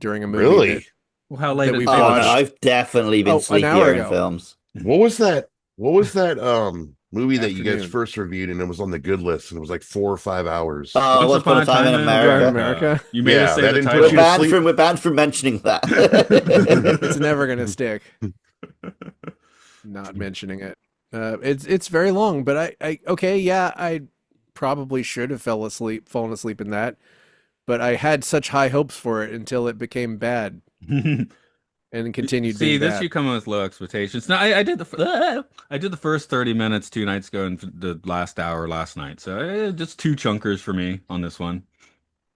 during a movie Really? Well, how that late we've at night Oh was no, it? watched. I've definitely been Oh, an hour sleepier in ago. films. What was that? What was that movie that you guys Afternoon. first reviewed and it was on the good list and it was like 4 or 5 hours? Oh, Once Once Upon upon a a Time in time in Drive America. America. You made us Yeah, say that the didn't put We're you to title. banned sleep. from mentioning that. It's never gonna stick. Not mentioning it. It's very long, but I okay, yeah, I probably should have fallen asleep in that, but I had such high hopes for it until it became bad and continued See, being this bad. you come with low expectations. No, I did I did the first 30 minutes 2 nights ago and the last hour last night. So just two chunkers for me on this one.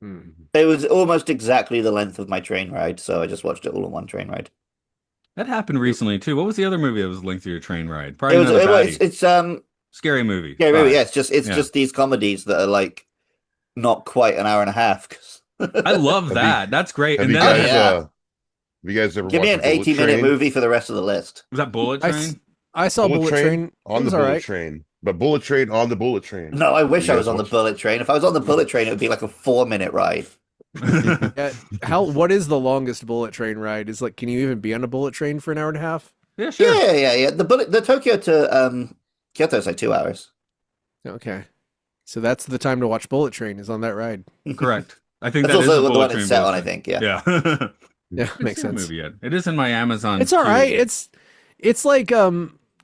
Hmm. It was almost exactly the length of my train ride, so I just watched it all in one train ride. That happened recently too. What was the other movie that was linked to your train ride? It Probably was another it's baddie. Scary movie. yeah, really, yeah, 5. it's Yeah. just these comedies that are like not quite an hour and a half. I love Have you that. That's great. have And you then Oh guys yeah. ever Give me watched an Bullet 80-minute Train? movie for the rest of the list. was that Bullet I, s- Train? I saw Bullet Bullet Train Train. It on the was all Bullet right. Train, but Bullet Train on the Bullet Train. No, I Have wish you I was guys on the watched? bullet train. If I was on the bullet train, it would be like a 4-minute ride. Yeah, what is the longest bullet train ride? Is like, can you even be on a bullet train for an hour and a half? Yeah, sure. Yeah. The Tokyo to Kyoto is like 2 hours. Okay. So that's the time to watch Bullet Train is on that ride. Correct. I think That's that is a also the Bullet one Train it's set Bullet on, I Train. think. Yeah. Yeah. Yeah, Haven't makes seen that sense. movie yet. It is in my Amazon It's all right. queue. It's like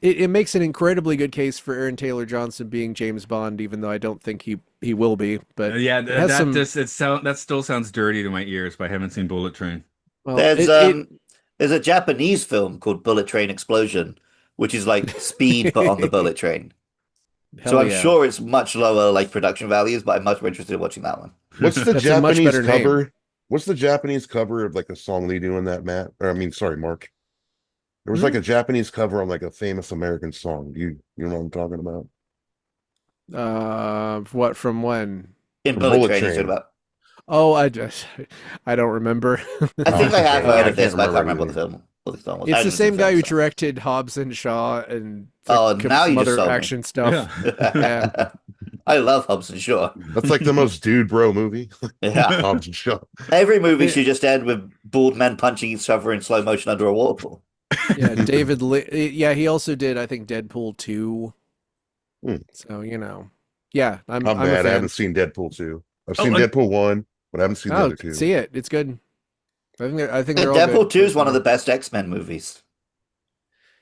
it makes an incredibly good case for Aaron Taylor Johnson being James Bond, even though I don't think he will be. But Yeah, it has some. that still sounds dirty to my ears, but I haven't seen Bullet Train. Well, There's it um there's a Japanese film called Bullet Train Explosion, which is like Speed but on the bullet train. So hell I'm yeah. sure it's much lower like production values, but I'm much more interested in watching that one. What's the That's a much Japanese better name. cover? What's the Japanese cover of like the song they do in that, Matt? Or I mean, sorry, Mark. There was like a Japanese cover on like a famous American song. You know what I'm talking about? What from when? In From Bullet Bullet Train, you're talking Train. about. Oh, I don't remember. I think I have Okay. heard I of this, can't but I can't remember remember what the song was. I It's the haven't seen same guy film, who so. directed Hobbs and Shaw and Oh, like, now you some just other sold me. action stuff. Yeah. I love Hobbs and Shaw. That's like the most dude bro movie. Yeah. Hobbs and Shaw. Every movie should just end with bald men punching each other in slow motion under a waterfall. Yeah, yeah, he also did I think Deadpool 2. Hmm. So, yeah, I'm I'm a mad. I fan. haven't seen Deadpool 2. I've Oh, seen I- Deadpool 1, but I haven't seen the Oh, other two. see it. It's good. I think they're all good. Deadpool 2 is one of the best X-Men movies.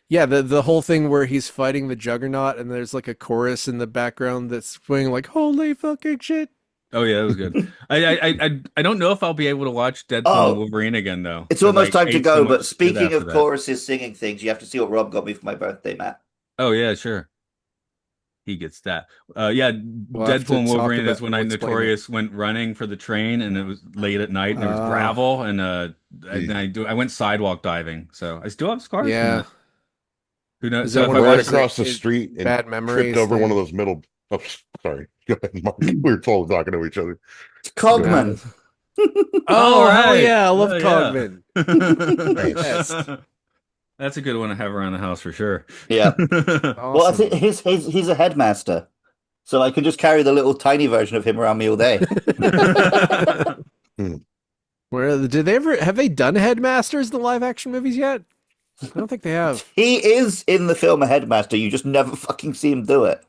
Yeah, the whole thing where he's fighting the Juggernaut and there's like a chorus in the background that's swinging like holy fucking shit. Oh yeah, it was good. I don't know if I'll be able to watch Deadpool Oh, and Wolverine again though. It's 'cause almost I time to ate so go, much but shit speaking after of that. choruses singing things, you have to see what Rob got me for my birthday, Matt. Oh yeah, sure. He gets that. Yeah, We'll have to Deadpool and talk Wolverine about- is when I we'll explain it. notorious went running for the train and it was late at night and there was Ah. gravel and I went sidewalk diving. So I still have scars from Yeah. that. Who knows? Is So that if one I of Right those watch across the is street and bad memories tripped over one of thing? those middle. Oh, sorry. Go ahead, Mark. We were totally talking to each other. It's Cogman. Oh, hell right. yeah, I love Oh, yeah. Cogman. Nice. That's a good one to have around the house for sure. Yeah. Well, I Awesome. think he's a headmaster, so I can just carry the little tiny version of him around me all day. Did they ever have they done Headmasters in the live action movies yet? I don't think they have. He is in the film a headmaster. You just never fucking see him do it.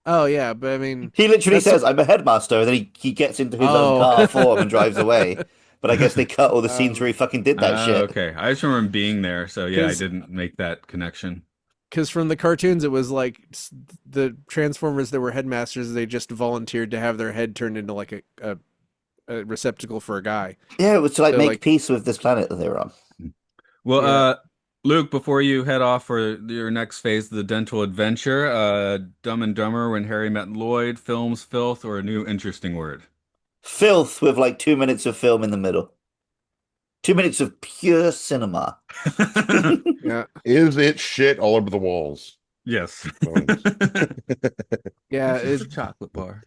Oh yeah, but I mean, He literally that's says, "I'm a headmaster," and then he gets into his own oh, car for him and drives away. But I guess they cut all the scenes where he um, fucking did that shit. Okay. I just remember him being there, so yeah, I because didn't make that connection. from the cartoons it was like the Transformers that were headmasters, they just volunteered to have their head turned into like a receptacle for a guy. Yeah, it was to like So make like, peace with this planet that they were on. Well, yeah. Luke, before you head off for your next phase of the dental adventure, Dumb and Dumber, When Harry Met Lloyd, films, filth, or a new interesting word? Filth with like 2 minutes of film in the middle. 2 minutes of pure cinema. Yeah. Is it shit all over the walls? Yes. Bones. Yeah, It's a chocolate bar.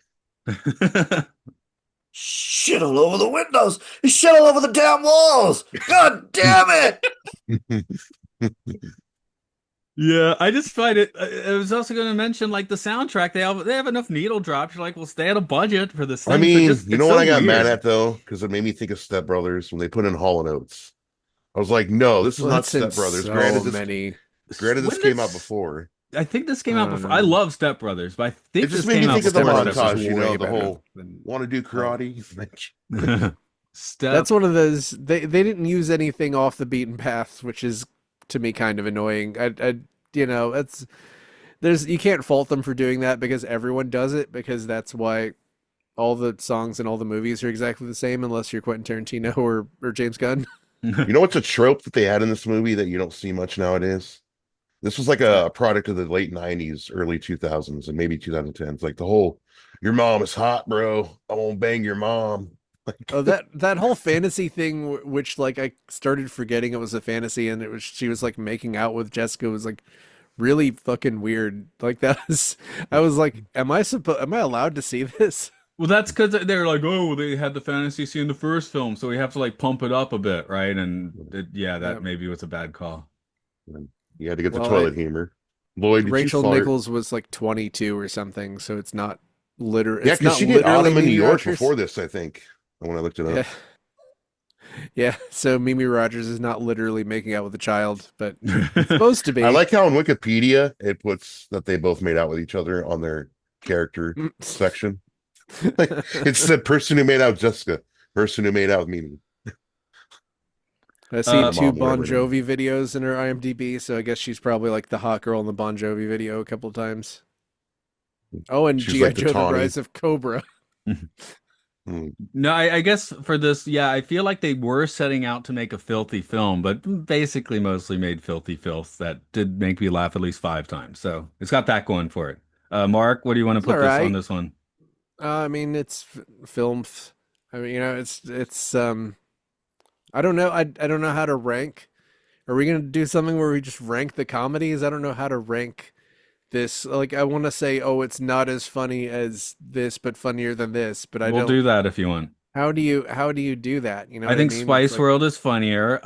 Shit all over the windows. Shit all over the damn walls. God damn it. Yeah, I just find it. I was also going to mention like the soundtrack. They have enough needle drops. You're like, well, stay at a budget for this I thing. mean, Just you it's know what so I got mad weird. at though? Because it made me think of Step Brothers when they put in Hall and Oates. I was like, no, this is well, not that's in Step Brothers. so Granted, many. this When came out this, before. I think this I came out don't before. I know. love Step Brothers, but I It think just this made me came out think of the Step before Brothers is montage, you way know, the better whole than want to do karate. Step. That's one of those they didn't use anything off the beaten path, which is to me kind of annoying. It's there's you can't fault them for doing that because everyone does it because that's why all the songs and all the movies are exactly the same unless you're Quentin Tarantino or James Gunn. You know what's a trope that they had in this movie that you don't see much nowadays? This was like What's that? a product of the late 90s, early 2000s, and maybe 2010s. Like the whole, your mom is hot, bro. I won't bang your mom. Oh, Like, that whole fantasy thing, which like I started forgetting it was a fantasy, and it was she was like making out with Jessica was like really fucking weird. Like that was, I was like, am I allowed to see this? Well, that's because they're like, oh, they had the fantasy scene in the first film, so we have to like pump it up a bit, right? And yeah, Yeah. that maybe was a bad call. you had to get the Well, toilet humor. Lloyd, did you Rachel fart? Nichols was like 22 or something, so it's not liter. Yeah, It's because not she did literally Autumn in New Mimi York Rogers. before this, I think, when I looked it Yeah, up. yeah. So Mimi Rogers is not literally making out with a child, but it's supposed to be. I like how in Wikipedia it puts that they both made out with each other on their character section. Like it said person who made out with Jessica, person who made out with Mimi. I see Uh, two Mom, Bon whatever it is. Jovi videos in her IMDb, so I guess she's probably like the hot girl in the Bon Jovi video a couple of times. Oh, and She's G.I. like the Joe: The Tawny. Rise of Cobra. Hmm. No, I guess for this, yeah, I feel like they were setting out to make a filthy film, but basically mostly made filthy filth that did make me laugh at least 5 times. So it's got that going for it. Mark, what do you want to It's all put this on right. this one? I mean, it's film. I mean, I don't know. I don't know how to rank. Are we gonna do something where we just rank the comedies? I don't know how to rank this. Like, I want to say, oh, it's not as funny as this, but funnier than this. But I We'll don't. do that if you want. How do you do that? You know I what I think mean? It's Spice like, World is funnier.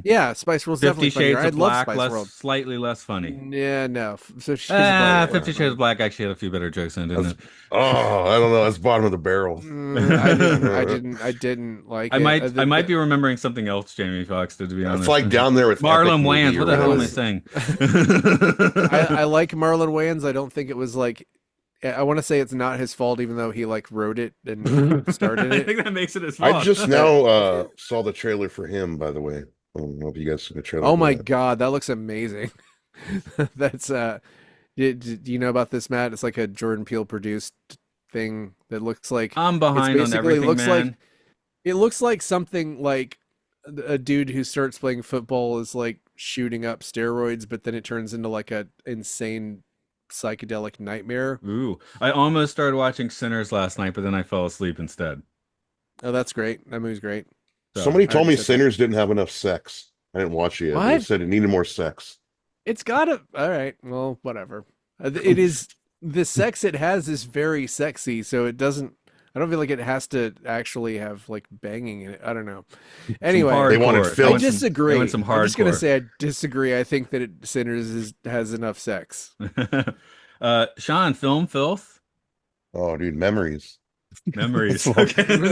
yeah, Spice World's 50 definitely funnier. Shades I of love Black, Spice World. slightly less funny. Yeah, no. So Shades of Black. 50 Shades of Black actually had a few better jokes in it, That's, didn't oh, I don't know. That's bottom of the barrel. I didn't. it? I didn't like I it. might I might be remembering something else Jamie Foxx did, to be It's honest. like down there with Epic Marlon Movie Wayans, or what the hell am I whatever. saying? I like Marlon Wayans. I don't think it was like. I want to say it's not his fault, even though he like wrote it and starred in I it. think that makes it his I fault. just now saw the trailer for him, by the way. I don't know if you guys saw the trailer Oh for my that. God, that looks amazing. That's do you know about this, Matt? It's like a Jordan Peele produced thing that looks like I'm it's behind on basically everything, looks like man. it looks like something like a dude who starts playing football is like shooting up steroids, but then it turns into like a insane psychedelic nightmare. Ooh, I almost started watching Sinners last night, but then I fell asleep instead. Oh, that's great. That movie's great. So, Somebody I told already me said that. Sinners didn't have enough sex. I didn't watch it yet. They What? said it needed more sex. It's gotta. All right. Well, whatever. It is the sex it has is very sexy, so it doesn't. I don't feel like it has to actually have like banging in it. I don't know. Anyway, They wanted hardcore. filth. I went disagree. They went some I'm just gonna hardcore. say I disagree. I think that Sinners has enough sex. Sean, film filth Oh, dude, memories. memories.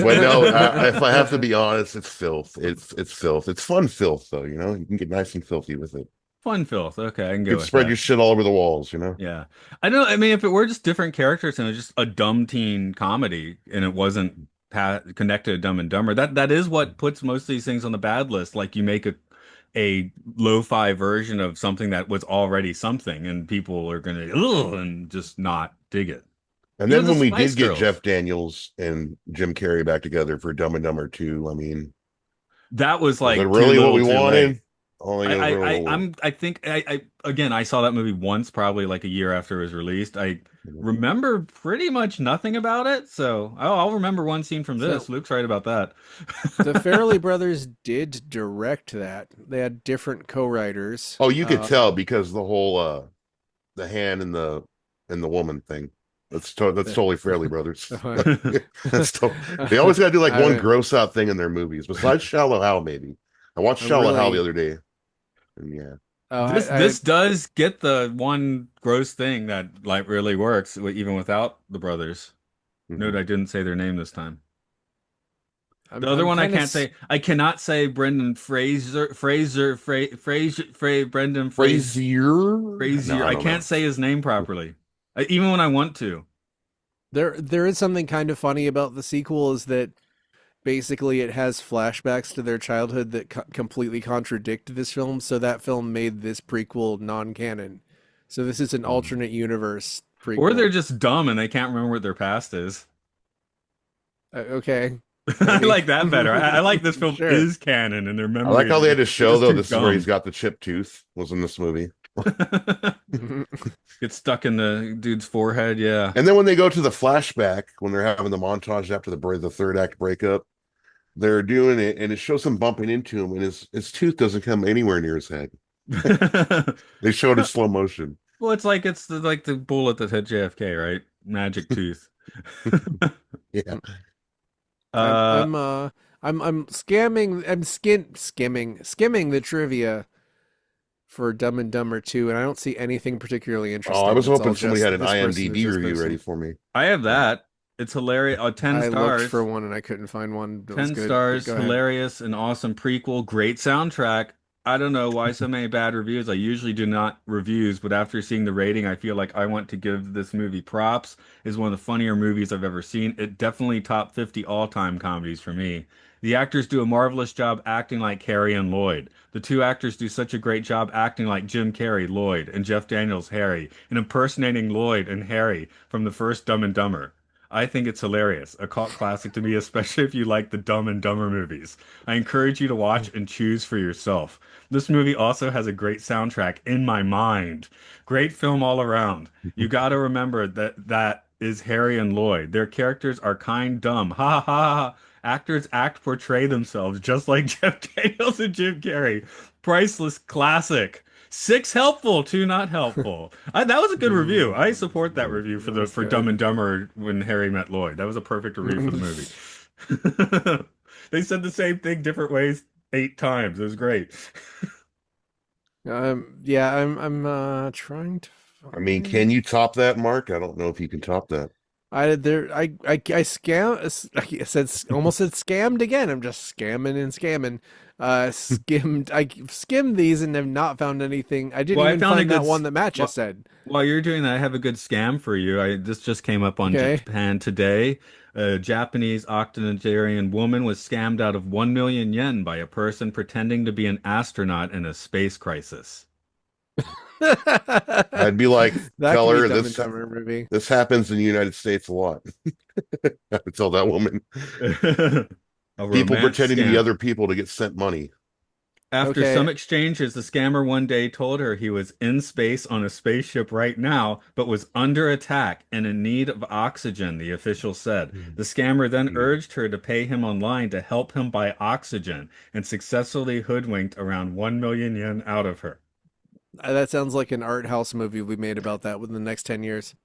Well, Okay. no, if I have to be honest, it's filth. It's filth. It's fun filth, though. You know, you can get nice and filthy with it. Fun filth. Okay, I can You go could with spread your that. shit all over the walls, you know? Yeah. I don't know. I mean, if it were just different characters and it was just a dumb teen comedy and it wasn't connected to Dumb and Dumber, that is what puts most of these things on the bad list. Like you make a lo-fi version of something that was already something and people are gonna ugh, and just not dig it. And Even then the when we Spice did get Girls. Jeff Daniels and Jim Carrey back together for Dumb and Dumber 2, I mean, That was was it like too really what little we too late. wanted? I don't think it was really what I think I again I saw that movie once, probably like a year after it was released. I we wanted. remember pretty much nothing about it, so I'll remember one scene from this. So Luke's right about that. the Farrelly brothers did direct that. They had different co-writers. Oh, you could tell because the whole the hand and the woman thing. That's The, totally Fairly Brothers. uh, They always got to do like one I, gross out thing in their movies, besides Shallow Hal, maybe. I watched I'm Shallow Hal the really. other day, and yeah. Oh, This does get the one gross thing that like really works even without the brothers. Note Mhm. I didn't say their name this time. I'm The other I'm one I kind of. can't say. I cannot say Brendan Brendan Frazier? No, Frazier. I I don't know. can't say his name properly, even when I want to. There is something kind of funny about the sequel is that basically it has flashbacks to their childhood that completely contradict this film, so that film made this prequel non-canon. So this is an Mm. alternate universe Or they're prequel. just dumb and they can't remember what their past is. Okay, I maybe. like that better. I like this film Sure. is canon and their I like memory how they had is to they're show just though. too This is where he's dumb. got the chipped tooth. Was in this movie. Get stuck in the dude's forehead. Yeah. And then when they go to the flashback, when they're having the montage after the third act breakup, they're doing it, and it shows him bumping into him, and his tooth doesn't come anywhere near his head. They showed it slow motion. Well, it's like like the bullet that hit JFK, right? Magic tooth. Yeah. I'm Uh, I'm uh I'm scamming I'm skimming the trivia for Dumb and Dumber 2, and I don't see anything particularly Oh, I interesting. was It's hoping all somebody just had an this person is IMDb just review ready boasting. for me. I have that. It's hilarious. 10 I looked for stars. one and I couldn't find one that was 10 good, but stars, go ahead. hilarious and awesome prequel, great soundtrack. I don't know why so many bad reviews. I usually do not reviews, but after seeing the rating, I feel like I want to give this movie props. It's one of the funnier movies I've ever seen. It definitely top 50 all-time comedies for me. The actors do a marvelous job acting like Carrey and Lloyd. The two actors do such a great job acting like Jim Carrey, Lloyd, and Jeff Daniels, Harry, and impersonating Lloyd and Harry from the first Dumb and Dumber. I think it's hilarious, a cult classic to me, especially if you like the Dumb and Dumber movies. I encourage you to watch and choose for yourself. This movie also has a great soundtrack in my mind. Great film all around. You got to remember that is Harry and Lloyd. Their characters are kind dumb. Ha ha ha. Ha. Actors portray themselves just like Jeff Daniels and Jim Carrey. Priceless classic. Six helpful, two not helpful. That was a good review. I support that review for That the was for Dumb good. and Dumber when Harry met Lloyd. That was a perfect review for the movie. They said the same thing different ways 8 times. It was great. Yeah, I'm trying to I mean, can find. you top that, Mark? I don't know if you can top that. I did there. I scam. I said almost said scammed again. I'm just scamming and scamming. Skimmed. I skimmed these and have not found anything. I didn't Well, I even found a find good that one that Matt just well, said. while you're doing that, I have a good scam for you. I This just came up on Okay. Japan Today. A Japanese octogenarian woman was scammed out of 1 million yen by a person pretending to be an astronaut in a space crisis. I'd be like, That tell could be her Dumb and Dumber movie. this happens in the United States a lot. I would tell that woman. A People romance pretending to be scam. other people to get sent money. After Okay. some exchanges, the scammer one day told her he was in space on a spaceship right now, but was under attack and in need of oxygen, the official said. The scammer then urged her to pay him online to help him buy oxygen and successfully hoodwinked around 1 million yen out of her. That sounds like an art house movie we made about that within the next 10 years.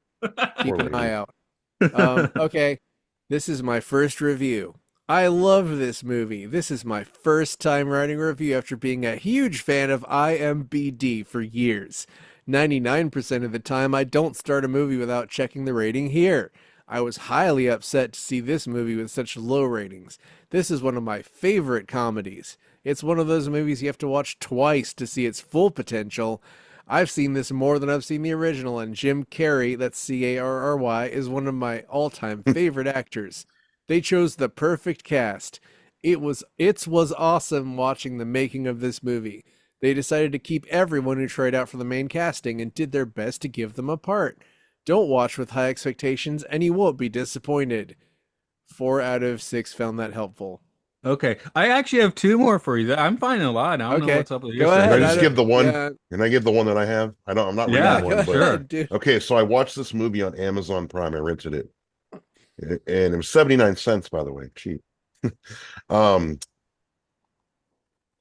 Poor Keep an eye lady. out. Okay. This is my first review. I love this movie. This is my first time writing a review after being a huge fan of IMBD for years. 99% of the time, I don't start a movie without checking the rating here. I was highly upset to see this movie with such low ratings. This is one of my favorite comedies. It's one of those movies you have to watch twice to see its full potential. I've seen this more than I've seen the original, and Jim Carrey, that's Carry, is one of my all-time favorite actors. They chose the perfect cast. It was awesome watching the making of this movie. They decided to keep everyone who tried out for the main casting and did their best to give them a part. Don't watch with high expectations and you won't be disappointed. 4 out of 6 found that helpful. Okay, I actually have two more for you. I'm finding a lot. I don't know Okay, what's up with your go Can side. I ahead. just give the one? Yeah, Can I give the one that I have? I'm not reading Yeah, one, go but sure. ahead, dude. okay. So I watched this movie on Amazon Prime. I rented it, and it was 79 cents, by the way, cheap. Um,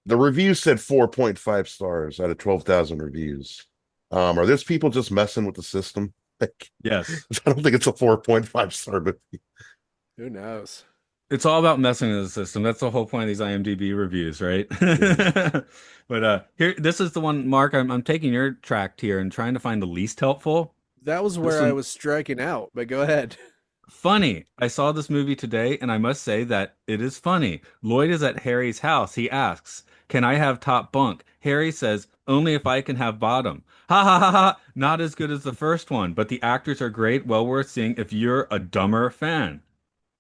the review said 4.5 stars out of 12,000 reviews. Are those people just messing with the system? Like, Yes. I don't think it's a 4.5 star movie. Who knows? It's all about messing with the system. That's the whole point of these IMDb reviews, right? Yeah. But here, this is the one, Mark. I'm taking your tract here and trying to find the least helpful. That was This where I one, was striking out, but go ahead. funny. I saw this movie today, and I must say that it is funny. Lloyd is at Harry's house. He asks, "Can I have top bunk?" Harry says, "Only if I can have bottom." Ha ha ha ha! Not as good as the first one, but the actors are great. Well worth seeing if you're a Dumber fan.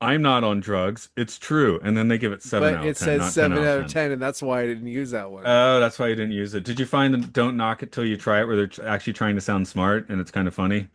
I'm not on drugs. It's true. And then they give it 7 But out of it 10, says not 10 7 out of out of 10. 10, and that's why I didn't use that one. Oh, that's why you didn't use it. Did you find the "Don't knock it till you try it" where they're actually trying to sound smart and it's kind of funny?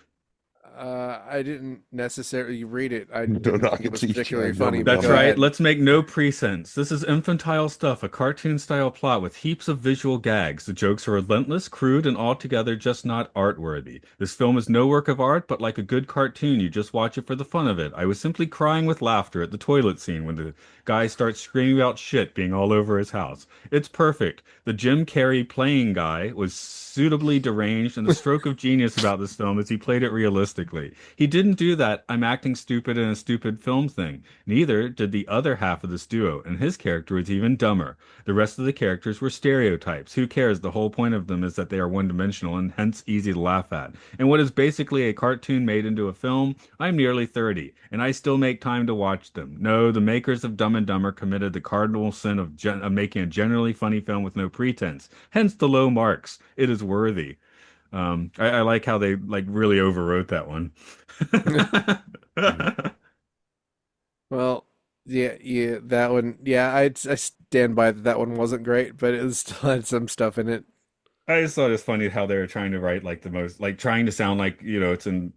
I didn't necessarily read it. I Don't didn't knock think it it was till you try. particularly Dumb funny, and but That's go dumber. right. ahead. Let's make no pretense. This is infantile stuff, a cartoon style plot with heaps of visual gags. The jokes are relentless, crude, and altogether just not art worthy. This film is no work of art, but like a good cartoon, you just watch it for the fun of it. I was simply crying with laughter at the toilet scene when the guy starts screaming about shit being all over his house. It's perfect. The Jim Carrey playing guy was suitably deranged, and the stroke of genius about this film is he played it realistically. He didn't do that "I'm acting stupid in a stupid film" thing. Neither did the other half of this duo, and his character was even dumber. The rest of the characters were stereotypes. Who cares? The whole point of them is that they are one-dimensional and hence easy to laugh at. And what is basically a cartoon made into a film, I'm nearly 30, and I still make time to watch them. No, the makers of Dumb and Dumber committed the cardinal sin of making a generally funny film with no pretense. Hence the low marks. It is worthy. I like how they like really overwrote that one. Well, yeah, that one. Yeah, I stand by that. That one wasn't great, but it was still had some stuff in it. I just thought it was funny how they were trying to write like the most, like trying to sound like, it's in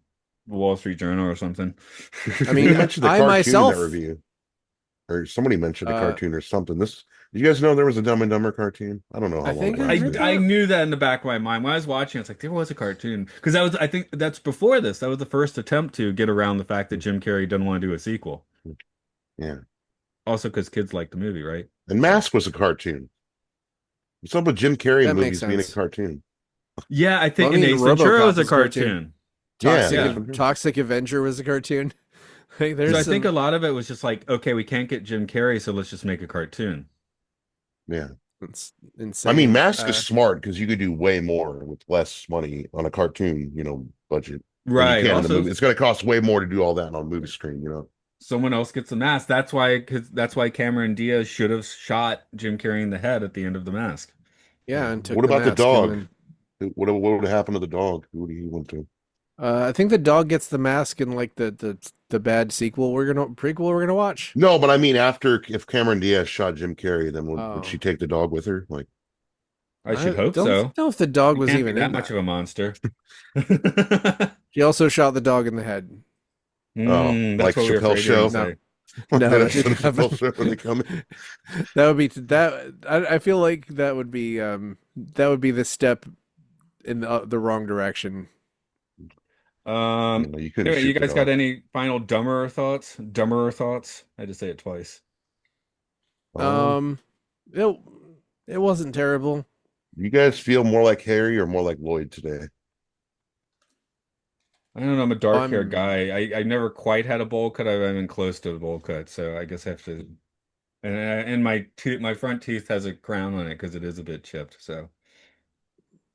the Wall Street Journal or something. I You mean, mentioned the I cartoon in that myself, review, or somebody mentioned a uh, cartoon or something. Did you guys know there was a Dumb and Dumber cartoon? I don't know how I long think it I I heard lasted. I that. knew that in the back of my mind when I was watching. It's like there was a cartoon because that was I think that's before this. That was the first attempt to get around the fact that Jim Carrey doesn't want to do a sequel. Yeah. Also, because kids like the movie, right? And So Mask was a cartoon. What's up with Jim Carrey That makes movies being a sense. cartoon? yeah, I Well, think I and mean, Ace Ventura was RoboCop a was a cartoon. cartoon. Yeah, Yeah. Toxic Avenger was a cartoon. Like, So there's I think a some lot of it was just like, okay, we can't get Jim Carrey, so let's just make a cartoon. yeah. it's I mean, insane. Mask is smart because you could do way more with less money on a cartoon, budget than you Right. can in the Also, movie. It's going to cost way more to do all that on a movie screen. someone else gets the mask. That's why Cameron Diaz should have shot Jim Carrey in the head at the end of the mask. Yeah. Yeah, and took What the about the mask, and dog? then What would have happened to the dog? Who would he went to? I think the dog gets the mask in like the bad sequel prequel we're gonna watch. No, but I mean, if Cameron Diaz shot Jim Carrey, then would she Oh, take the dog with her? Like, I I should hope don't so. know if the dog He was can't be even that in much that. of a monster. She also shot the dog in the head. like That's what we were Chappelle's afraid you were going to show, No, say. like no, that that episode didn't of Chappelle's happen. show when they come in. That would be that. I feel like that would be the step in the wrong direction. You couldn't Anyway, you shoot the guys got dog. any final dumber thoughts? Dumberer thoughts? I had to say it twice. Um, Um, it it wasn't terrible. you guys feel more like Harry or more like Lloyd today? I don't know. I'm a dark haired I'm guy. I never quite had a bowl cut. I've been close to a bowl cut, so I guess I have to. And my front tooth has a crown on it because it is a bit chipped. So,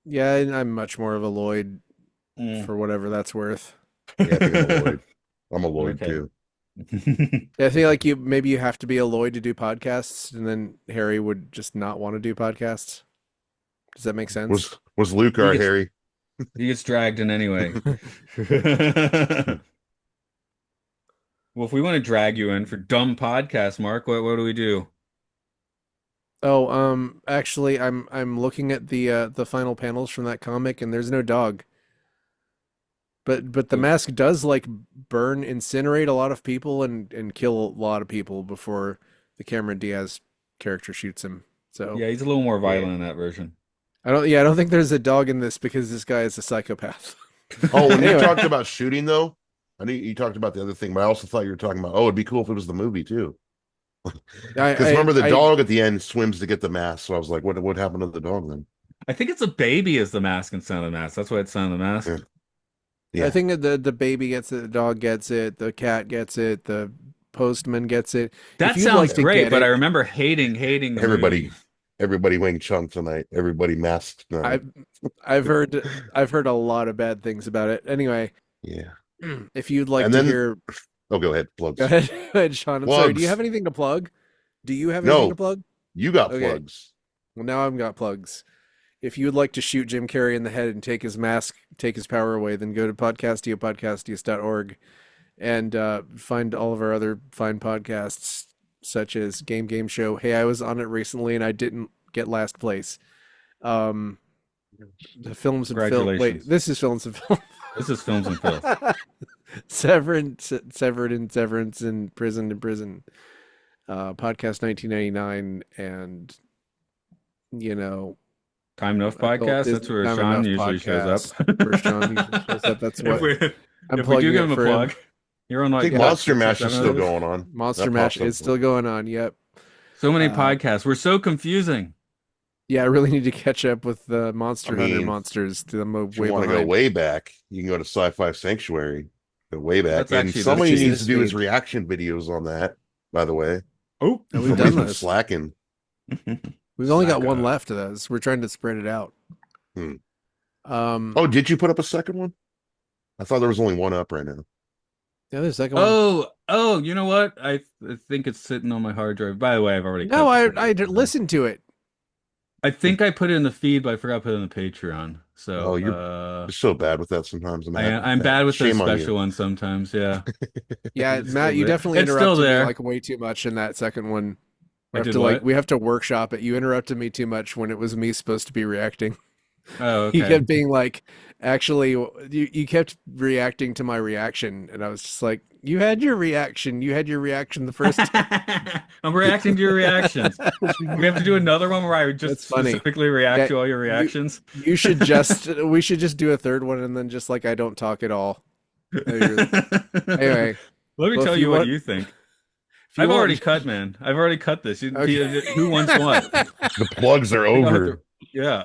Yeah, I'm much more of a Lloyd mm. for whatever that's worth. Yeah, I think I'm a Lloyd. I'm a Lloyd Okay. too. I feel like maybe you have to be a Lloyd to do podcasts, and then Harry would just not want to do podcasts. Does that make sense? Was Luke He our gets Harry? he gets dragged in anyway. Well, if we want to drag you in for dumb podcast, Mark, what do we do? Oh, actually, I'm looking at the final panels from that comic, and there's no dog. But the mask does like burn, incinerate a lot of people and kill a lot of people before the Cameron Diaz character shoots him. So Yeah, he's a little more violent in that version. I don't think there's a dog in this because this guy is a psychopath. Oh, when you Anyway. talked about shooting though, I knew you talked about the other thing, but I also thought you were talking about, oh, it'd be cool if it was the movie too. Because remember the I dog at the end swims to get the mask. So I was like, what happened to the dog then? I think it's a baby is the mask in Sound of the Mask. That's why it's Sound of the Mask. Yeah. I Yeah. think that the baby gets it, the dog gets it, the cat gets it, the postman gets it. That If you'd sounds like to great, get but it, I remember hating the Everybody, movie. everybody Wing Chun tonight. Everybody masked tonight. I've heard a lot of bad things about it. Anyway, Yeah. if you'd like And to then- hear, Oh, go ahead. Plugs. go ahead, go ahead, Sean. I'm sorry. Do you Plugs. have anything to plug? Do you have anything No. to plug? You got Okay. plugs. Well, now I've got plugs. If you would like to shoot Jim Carrey in the head and take his mask, take his power away, then go to podcastiopodcastius.org and find all of our other fine podcasts, such as Game Show. Hey, I was on it recently and I didn't get last place. The Films and Filth. Wait, Congratulations. this is Films and Filth. This is Films and Filth. Severed and Severance in Prison. Podcast 1999 and Time Enough I call it podcast. That's where Time Sean Enough usually shows Podcast, up. where Sean usually shows up. That's If what we, I'm if we plugging do give it him a for him. plug, you're on I like think what, Monster 6 or Mash is 7 still of those? going on. Monster That Mash pops up. is still going on. Yep. So many Uh, podcasts. We're so confusing. Yeah, I really need to catch up with the Monster I Hunter mean, monsters. I'm If way you want to go behind. way back, you can go to Sci-Fi Sanctuary. Go way back. That's And actually- somebody that's needs his to do his feed. reaction videos on that, by the way. Oh, And we've Somebody's done been this. slacking. We've only got Slack one up. left of those. We're trying to spread it out. Hmm. Um, Oh, did you put up a second one? I thought there was only one up right now. the other second one. Oh, you know what? I think it's sitting on my hard drive. By the way, I've already No, cut I the- listened to it. I think I put it in the feed, but I forgot to put it in the Patreon. So Oh, You're so bad with that sometimes. I'm bad with the Shame on you. special ones sometimes. Yeah. Yeah, It's Matt, still you there. definitely It's still interrupted me there. like way too much in that second one. I did like what? we have to workshop it. You interrupted me too much when it was me supposed to be reacting. Oh, You okay. kept being like, actually, you kept reacting to my reaction, and I was just like, you had your reaction. You had your reaction the first time. I'm reacting to your reactions. We have to do another one where I would just That's funny. specifically react Yeah, to all your reactions. We should just do a third one, and then just like I don't talk at all. Anyway, Let me well, tell if you you what want- you think. if you I've want- already cut, man. I've already cut this. Okay. Who wants what? The plugs are We don't have over. to- Yeah.